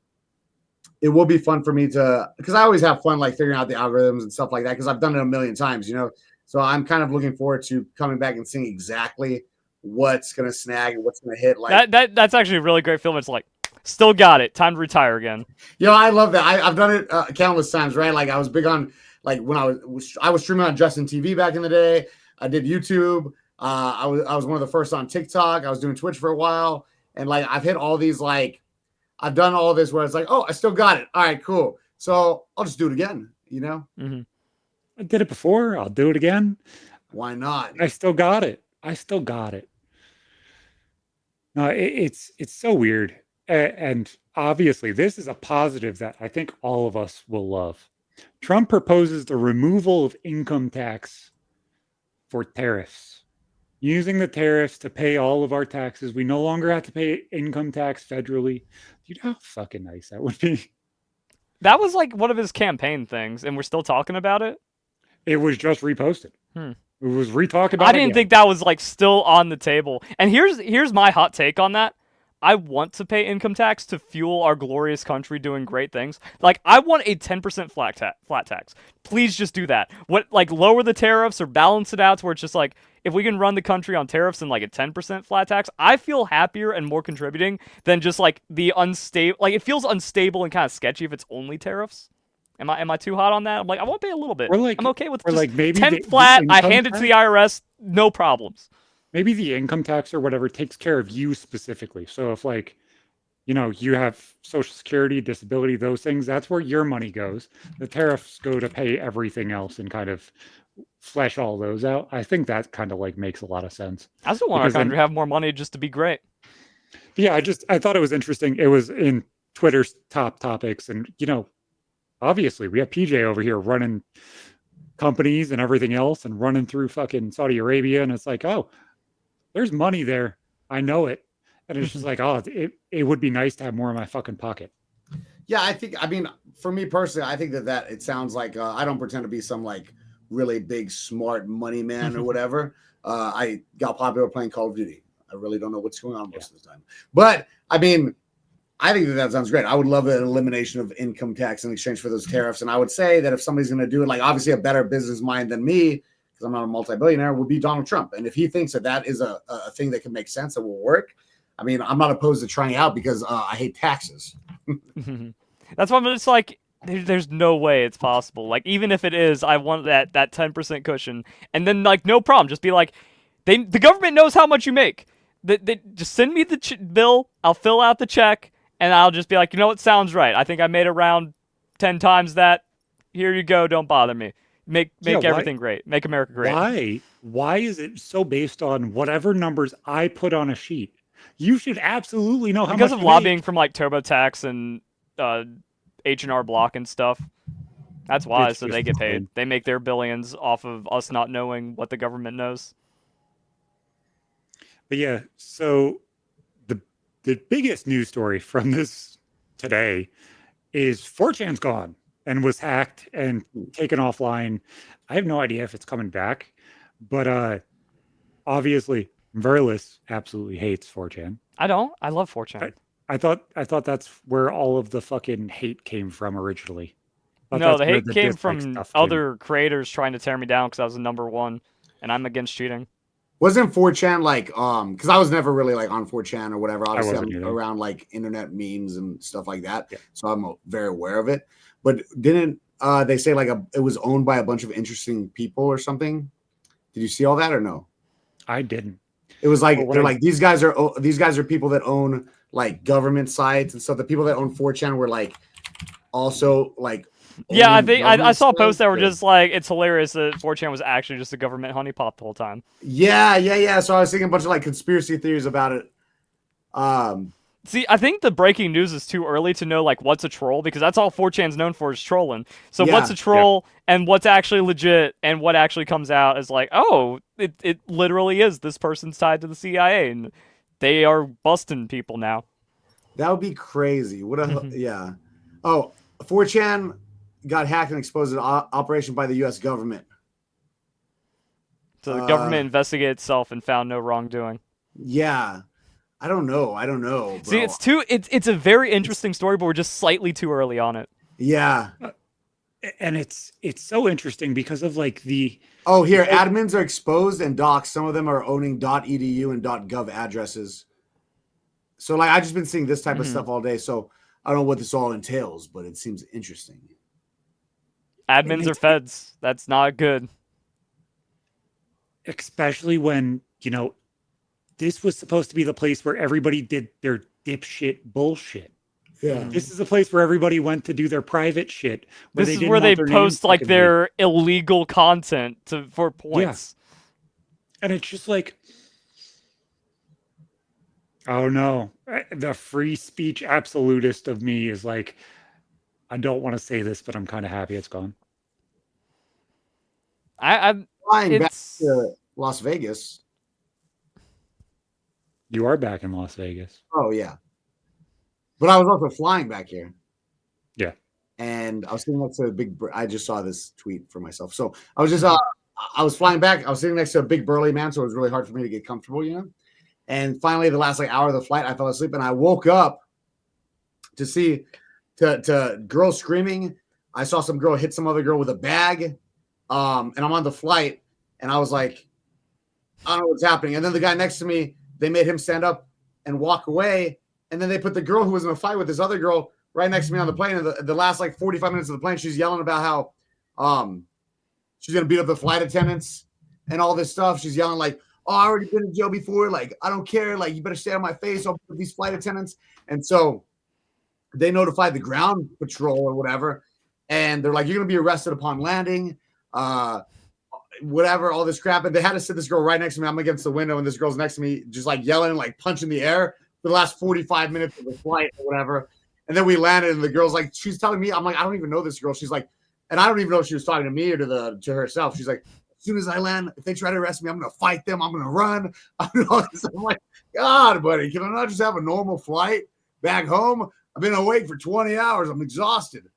Speaker 2: it will be fun for me because I always have fun, like figuring out the algorithms and stuff like that. Cause I've done it a million times, you know? So I'm kind of looking forward to coming back and seeing exactly what's going to snag and what's going to hit. Like
Speaker 3: that's actually a really great film. It's like, still got it. Time to retire again.
Speaker 2: Yo, I love that. I've done it countless times, right? Like I was big on like when I was streaming on Justin TV back in the day. I did YouTube. I was one of the first on TikTok. I was doing Twitch for a while, and like I've hit all these like I've done all this where it's like, oh, I still got it. All right, cool. So I'll just do it again. You know,
Speaker 1: I did it before. I'll do it again.
Speaker 2: Why not?
Speaker 1: I still got it. No, it's so weird. And obviously, this is a positive that I think all of us will love. Trump proposes the removal of income tax for tariffs. Using the tariffs to pay all of our taxes. We no longer have to pay income tax federally. Do you know how fucking nice that would be?
Speaker 3: That was like one of his campaign things, and we're still talking about it?
Speaker 1: It was just reposted. It was re-talked about.
Speaker 3: I didn't think that was like still on the table. And here's my hot take on that. I want to pay income tax to fuel our glorious country doing great things. Like, I want a 10% flat tax. Please just do that. Lower the tariffs or balance it out to where it's just like, if we can run the country on tariffs and like a 10% flat tax, I feel happier and more contributing than just like the unstable. Like, it feels unstable and kind of sketchy if it's only tariffs. Am I too hot on that? I'm like, I want to pay a little bit. I'm okay with just
Speaker 1: maybe
Speaker 3: 10 flat. I hand it to the IRS, no problems.
Speaker 1: Maybe the income tax or whatever takes care of you specifically. So if like, you have Social Security, disability, those things, that's where your money goes. The tariffs go to pay everything else and kind of flesh all those out. I think that kind of like makes a lot of sense.
Speaker 3: I still want our country to have more money just to be great.
Speaker 1: Yeah, I thought it was interesting. It was in Twitter's top topics, and obviously we have PJ over here running companies and everything else and running through fucking Saudi Arabia, and it's like, oh, there's money there. I know it. And it's just like, oh, it would be nice to have more in my fucking pocket.
Speaker 2: Yeah, I mean, for me personally, I think that it sounds like I don't pretend to be some like really big, smart money man or whatever. I got popular playing Call of Duty. I really don't know what's going on most of the time. But I mean, I think that sounds great. I would love an elimination of income tax in exchange for those tariffs. And I would say that if somebody's going to do it, like obviously a better business mind than me, because I'm not a multi-billionaire, would be Donald Trump. And if he thinks that is a thing that can make sense, that will work, I mean, I'm not opposed to trying out because I hate taxes.
Speaker 3: That's why I'm just like, there's no way it's possible. Like, even if it is, I want that 10% cushion. And then, like, no problem. Just be like, the government knows how much you make. They just send me the bill, I'll fill out the check, and I'll just be like, it sounds right. I think I made around 10 times that. Here you go, don't bother me. Make everything great. Make America great.
Speaker 1: Why is it so based on whatever numbers I put on a sheet? You should absolutely know how much.
Speaker 3: Because of lobbying from like TurboTax and H&R Block and stuff. That's why, so they get paid. They make their billions off of us not knowing what the government knows.
Speaker 1: But yeah, so the biggest news story from this today is 4chan's gone and was hacked and taken offline. I have no idea if it's coming back, but obviously Verlis absolutely hates 4chan.
Speaker 3: I don't. I love 4chan.
Speaker 1: I thought that's where all of the fucking hate came from originally.
Speaker 3: No, the hate came from other creators trying to tear me down because I was number one, and I'm against cheating.
Speaker 2: Wasn't 4chan like because I was never really like on 4chan or whatever. Obviously, I'm around like internet memes and stuff like that, so I'm very aware of it. But didn't they say like it was owned by a bunch of interesting people or something? Did you see all that or no?
Speaker 1: I didn't.
Speaker 2: It was like they're like these guys are people that own like government sites and stuff. The people that own 4chan were like also like.
Speaker 3: Yeah, I think I saw posts that were just like, it's hilarious that 4chan was actually just a government honeypot the whole time.
Speaker 2: Yeah. So I was thinking a bunch of like conspiracy theories about it.
Speaker 3: See, I think the breaking news is too early to know like what's a troll, because that's all 4chan's known for is trolling. So what's a troll and what's actually legit and what actually comes out is like, oh, it literally is this person's tied to the CIA and they are busting people now.
Speaker 2: That would be crazy. What a yeah. Oh, 4chan got hacked and exposed an operation by the U.S. government.
Speaker 3: So the government investigated itself and found no wrongdoing.
Speaker 2: Yeah. I don't know. Bro.
Speaker 3: See, it's a very interesting story, but we're just slightly too early on it.
Speaker 2: Yeah.
Speaker 1: And it's so interesting because of like the...
Speaker 2: Oh, here, admins are exposed and doxxed. Some of them are owning .edu and .gov addresses. So like I've just been seeing this type of stuff all day. So I don't know what this all entails, but it seems interesting.
Speaker 3: Admins are feds. That's not good.
Speaker 1: Especially when, this was supposed to be the place where everybody did their dipshit bullshit.
Speaker 2: Yeah.
Speaker 1: This is the place where everybody went to do their private shit.
Speaker 3: This is where they post like their illegal content for points.
Speaker 1: Yeah. And it's just like, oh no, the free speech absolutist of me is like, I don't want to say this, but I'm kind of happy it's gone.
Speaker 2: I'm flying back to Las Vegas.
Speaker 1: You are back in Las Vegas.
Speaker 2: Oh yeah, but I was also flying back here.
Speaker 1: Yeah,
Speaker 2: and I was sitting next to a big. I just saw this tweet for myself, so I was just I was flying back. I was sitting next to a big burly man, so it was really hard for me to get comfortable, And finally, the last like hour of the flight, I fell asleep, and I woke up to see to girls screaming. I saw some girl hit some other girl with a bag, and I'm on the flight, and I was like, I don't know what's happening. And then the guy next to me, they made him stand up and walk away, and then they put the girl who was in a fight with this other girl right next to me on the plane. And the last like 45 minutes of the plane, she's yelling about how she's gonna beat up the flight attendants and all this stuff. She's yelling like, "Oh, I already been in jail before. Like, I don't care. Like, you better stay on my face. I'll beat these flight attendants." And so they notified the ground patrol or whatever, and they're like, "You're gonna be arrested upon landing." Whatever, all this crap. And they had to sit this girl right next to me. I'm against the window, and this girl's next to me, just like yelling, like punching the air for the last 45 minutes of the flight or whatever. And then we landed, and the girl's like, she's telling me, I'm like, I don't even know this girl. She's like, and I don't even know if she was talking to me or to herself. She's like, as soon as I land, if they try to arrest me, I'm gonna fight them. I'm gonna run. I'm like, God, buddy, can I not just have a normal flight back home? I've been awake for 20 hours. I'm exhausted.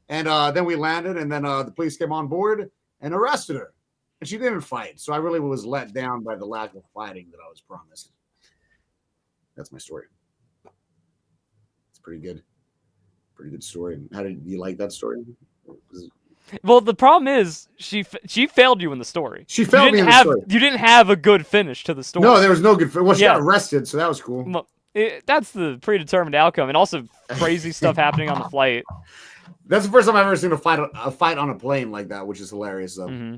Speaker 2: And then we landed, and then the police came on board and arrested her. And she didn't fight. So I really was let down by the lack of fighting that I was promised. That's my story. It's pretty good. Pretty good story. How did you like that story?
Speaker 3: Well, the problem is she failed you in the story.
Speaker 2: She failed me in the story.
Speaker 3: You didn't have a good finish to the story.
Speaker 2: No, there was no good. Well, she got arrested, so that was cool.
Speaker 3: Well, that's the predetermined outcome, and also crazy stuff happening on the flight.
Speaker 2: That's the first time I've ever seen a fight on a plane like that, which is hilarious, though.
Speaker 3: Mm-hmm.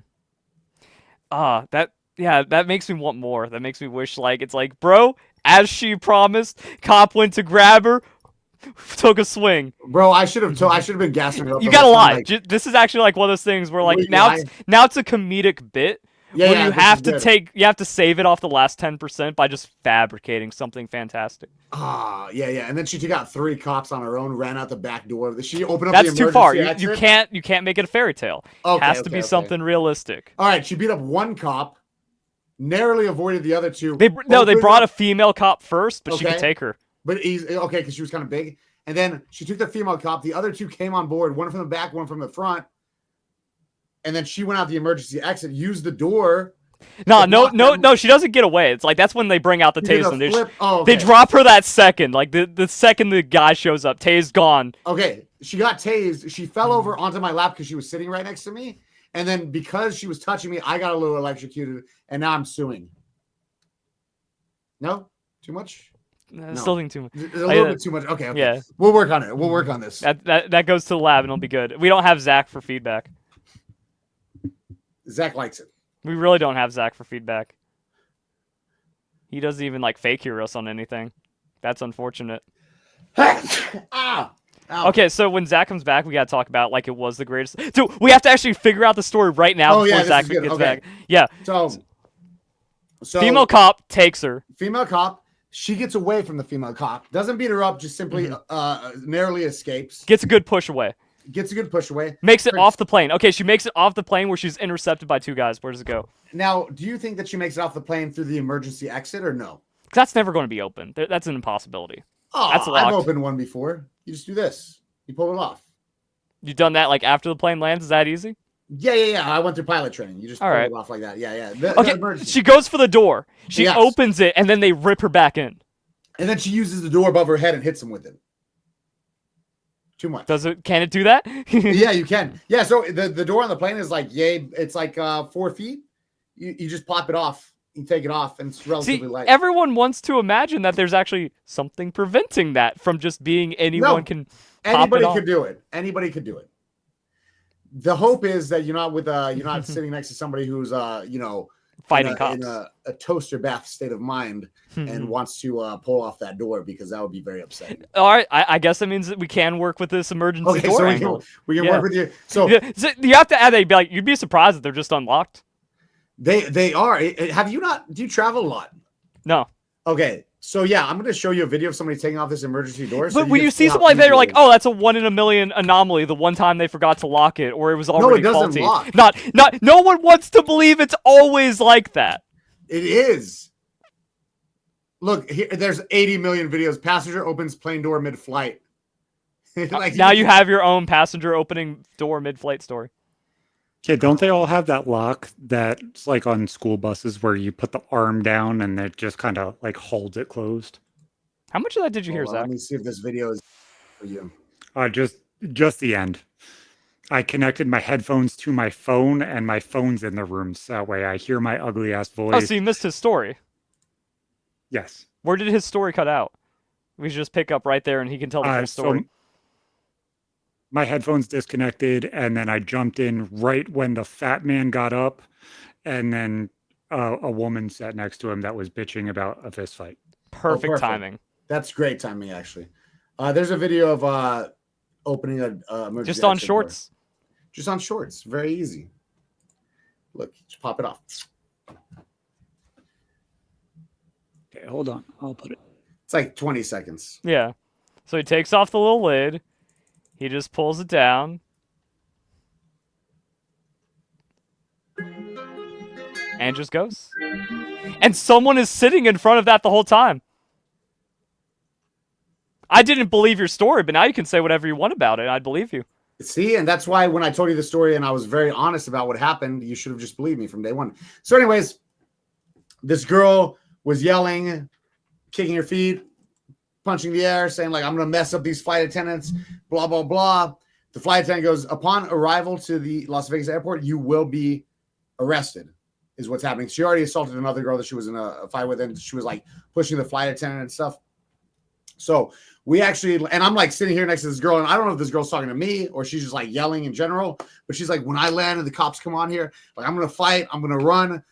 Speaker 3: That makes me want more. That makes me wish, like, it's like, bro, as she promised, cop went to grab her, took a swing.
Speaker 2: Bro, I should have been gassing her up.
Speaker 3: You gotta lie. Like, this is actually like one of those things where, like, now it's a comedic bit.
Speaker 2: Yeah,
Speaker 3: where you have to save it off the last 10% by just fabricating something fantastic.
Speaker 2: Yeah. And then she took out 3 cops on her own, ran out the back door. She opened up
Speaker 3: That's
Speaker 2: the
Speaker 3: too far.
Speaker 2: exit.
Speaker 3: You can't make it a fairy tale.
Speaker 2: Okay,
Speaker 3: it has to be something realistic.
Speaker 2: All right, she beat up 1 cop, narrowly avoided the other 2.
Speaker 3: They brought a female cop first, but she could take her.
Speaker 2: But because she was kind of big. And then she took the female cop. The other 2 came on board, one from the back, one from the front. And then she went out the emergency exit, used the door.
Speaker 3: No, she doesn't get away. It's like that's when they bring out the taser. They drop her that second. Like the second the guy shows up, Tay's gone.
Speaker 2: Okay, she got tased. She fell over onto my lap because she was sitting right next to me. And then because she was touching me, I got a little electrocuted, and now I'm suing. No? Too much?
Speaker 3: No. Still think too much.
Speaker 2: A little bit too much. Okay.
Speaker 3: Yeah.
Speaker 2: We'll work on it. We'll work on this.
Speaker 3: That goes to the lab, and it'll be good. We don't have Zach for feedback.
Speaker 2: Zach likes it.
Speaker 3: We really don't have Zach for feedback. He doesn't even like fake hear us on anything. That's unfortunate.
Speaker 2: Ow.
Speaker 3: Okay, so when Zach comes back, we gotta talk about like it was the greatest. Dude, we have to actually figure out the story right now before Zach gets back. Yeah.
Speaker 2: So
Speaker 3: female cop takes her.
Speaker 2: Female cop. She gets away from the female cop. Doesn't beat her up. Just simply narrowly escapes.
Speaker 3: Gets a good push away.
Speaker 2: Gets a good push away.
Speaker 3: Makes it off the plane. Okay, she makes it off the plane where she's intercepted by 2 guys. Where does it go?
Speaker 2: Now, do you think that she makes it off the plane through the emergency exit or no?
Speaker 3: That's never going to be open. That's an impossibility.
Speaker 2: Oh,
Speaker 3: that's locked.
Speaker 2: I've opened one before. You just do this. You pull it off.
Speaker 3: You've done that like after the plane lands? Is that easy?
Speaker 2: Yeah. I went through pilot training. You just pull it off like that. Yeah.
Speaker 3: Okay, she goes for the door. She opens it, and then they rip her back in.
Speaker 2: And then she uses the door above her head and hits him with it. Too much.
Speaker 3: Can it do that?
Speaker 2: Yeah, you can. Yeah, so the door on the plane is like, it's like 4 feet. You just pop it off. You take it off, and it's relatively light.
Speaker 3: Everyone wants to imagine that there's actually something preventing that from just being anyone can pop
Speaker 2: anybody
Speaker 3: it off.
Speaker 2: could do it. Anybody could do it. The hope is that you're not sitting next to somebody who's
Speaker 3: fighting cops
Speaker 2: in a toaster bath state of mind and wants to pull off that door, because that would be very upsetting.
Speaker 3: All right, I guess that means that we can work with this emergency door
Speaker 2: so
Speaker 3: angle.
Speaker 2: We can work with you. So
Speaker 3: you have to add you'd be surprised that they're just unlocked.
Speaker 2: They are. Have you not? Do you travel a lot?
Speaker 3: No.
Speaker 2: Okay. So yeah, I'm going to show you a video of somebody taking off this emergency door.
Speaker 3: But when you see something like that, you're like, oh, that's a 1 in a million anomaly. The one time they forgot to lock it, or it was already faulty.
Speaker 2: Lock.
Speaker 3: No one wants to believe it's always like that.
Speaker 2: It is. Look, here, there's 80 million videos. Passenger opens plane door mid-flight.
Speaker 3: Now you have your own passenger opening door mid-flight story.
Speaker 1: Yeah, don't they all have that lock that's like on school buses where you put the arm down and it just kind of like holds it closed?
Speaker 3: How much of that did you hear,
Speaker 2: Hold on,
Speaker 3: Zach?
Speaker 2: let me see if this video is for you.
Speaker 1: Just the end. I connected my headphones to my phone, and my phone's in the room, so that way I hear my ugly ass
Speaker 3: Oh,
Speaker 1: voice.
Speaker 3: so you missed his story.
Speaker 1: Yes.
Speaker 3: Where did his story cut out? We should just pick up right there, and he can tell the full story.
Speaker 1: So my headphones disconnected, and then I jumped in right when the fat man got up, and then a woman sat next to him that was bitching about a fist fight.
Speaker 3: Perfect timing.
Speaker 2: That's great timing, actually. There's a video of opening a emergency
Speaker 3: Just on
Speaker 2: exit
Speaker 3: shorts.
Speaker 2: door. Just on shorts. Very easy. Look, just pop it off.
Speaker 1: Okay, hold on. I'll put it.
Speaker 2: It's like 20 seconds.
Speaker 3: Yeah. So he takes off the little lid. He just pulls it down. And just goes. And someone is sitting in front of that the whole time. I didn't believe your story, but now you can say whatever you want about it. I believe you.
Speaker 2: See, and that's why when I told you the story and I was very honest about what happened, you should have just believed me from day one. So anyways, this girl was yelling, kicking her feet, punching the air, saying like, I'm going to mess up these flight attendants, blah, blah, blah. The flight attendant goes, upon arrival to the Las Vegas airport, you will be arrested, is what's happening. She already assaulted another girl that she was in a fight with, and she was like pushing the flight attendant and stuff. So we actually, and I'm like sitting here next to this girl, and I don't know if this girl's talking to me or she's just like yelling in general, but she's like, when I land and the cops come on here, like, I'm going to fight, I'm going to run.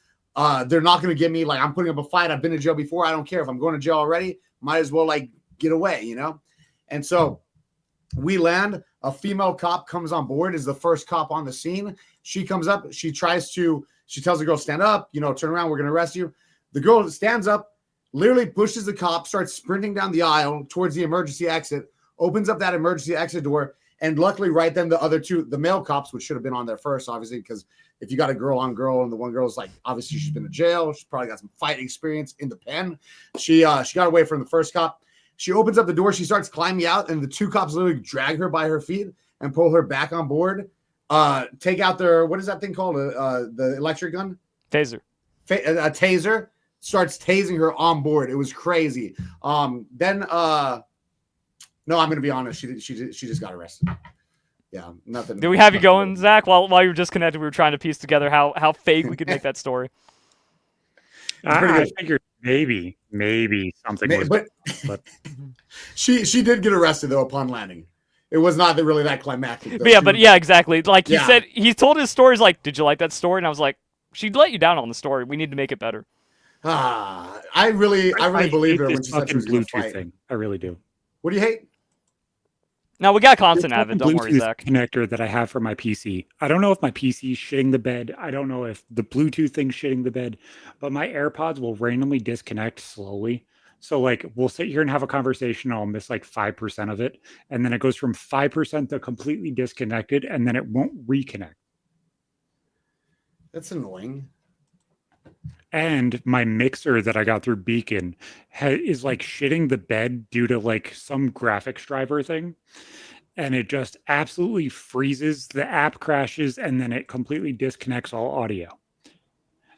Speaker 2: They're not going to get me. Like, I'm putting up a fight. I've been to jail before. I don't care if I'm going to jail already. Might as well like get away, you know? And so we land, a female cop comes on board, is the first cop on the scene. She comes up, she tells the girl, stand up, you know, turn around, we're going to arrest you. The girl stands up, literally pushes the cop, starts sprinting down the aisle towards the emergency exit, opens up that emergency exit door, and luckily right then the other two, the male cops, which should have been on there first, obviously, because if you got a girl on girl and the one girl's like, obviously she's been to jail, she's probably got some fight experience in the pen. She got away from the first cop. She opens up the door, she starts climbing out, and the two cops literally drag her by her feet and pull her back on board. Take out their, what is that thing called? The electric gun?
Speaker 3: Taser.
Speaker 2: A taser. Starts tasing her on board. It was crazy. No, I'm gonna be honest. She just got arrested. Yeah, nothing.
Speaker 3: Did we have you going, Zach? While you were disconnected, we were trying to piece together how fake we could make that story.
Speaker 1: I figured maybe something was, but
Speaker 2: she did get arrested though upon landing. It was not really that climactic.
Speaker 3: But yeah, exactly. Like he said, he told his stories like, "Did you like that story?" And I was like, "She let you down on the story. We need to make it better."
Speaker 2: I really believe her when she said she was going to fight.
Speaker 1: Thing. I really do.
Speaker 2: What do you hate?
Speaker 3: Now we got content out of it. Don't worry,
Speaker 1: Bluetooth
Speaker 3: Zach.
Speaker 1: Connector that I have for my PC. I don't know if my PC is shitting the bed. I don't know if the Bluetooth thing's shitting the bed, but my AirPods will randomly disconnect slowly. So like we'll sit here and have a conversation. I'll miss like 5% of it, and then it goes from 5% to completely disconnected, and then it won't reconnect.
Speaker 2: That's annoying.
Speaker 1: And my mixer that I got through Beacon is like shitting the bed due to like some graphics driver thing. And it just absolutely freezes. The app crashes and then it completely disconnects all audio.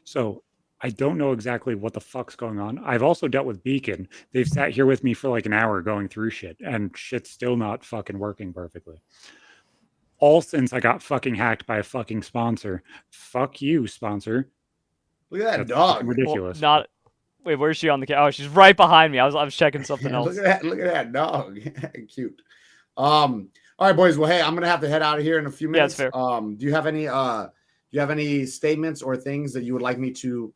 Speaker 1: So I don't know exactly what the fuck's going on. I've also dealt with Beacon. They've sat here with me for like an hour going through shit and shit's still not fucking working perfectly. All since I got fucking hacked by a fucking sponsor. Fuck you, sponsor.
Speaker 2: Look at that dog.
Speaker 1: Ridiculous.
Speaker 3: Well, wait, where's she on the Oh, she's right behind me. I was checking something else.
Speaker 2: Look at that dog. Cute. All right, boys. Well, hey, I'm gonna have to head out of here in a few minutes.
Speaker 3: Yeah, that's fair.
Speaker 2: Do you have any statements or things that you would like me to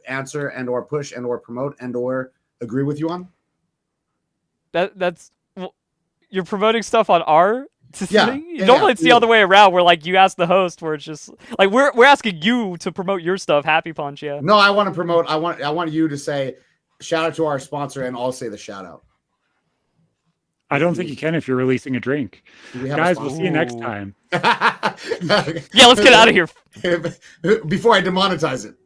Speaker 2: answer and or push and or promote and or agree with you on?
Speaker 3: You're promoting stuff on our
Speaker 2: thing?
Speaker 3: Normally it's the other way around, where like you ask the host, where it's just like we're asking you to promote your stuff. Happy Punch, yeah.
Speaker 2: No, I want to promote. I want you to say shout out to our sponsor, and I'll say the shout out.
Speaker 1: I don't think you can if you're releasing a drink. Guys, we'll see you next time.
Speaker 3: Yeah, let's get out of here
Speaker 2: before I demonetize it.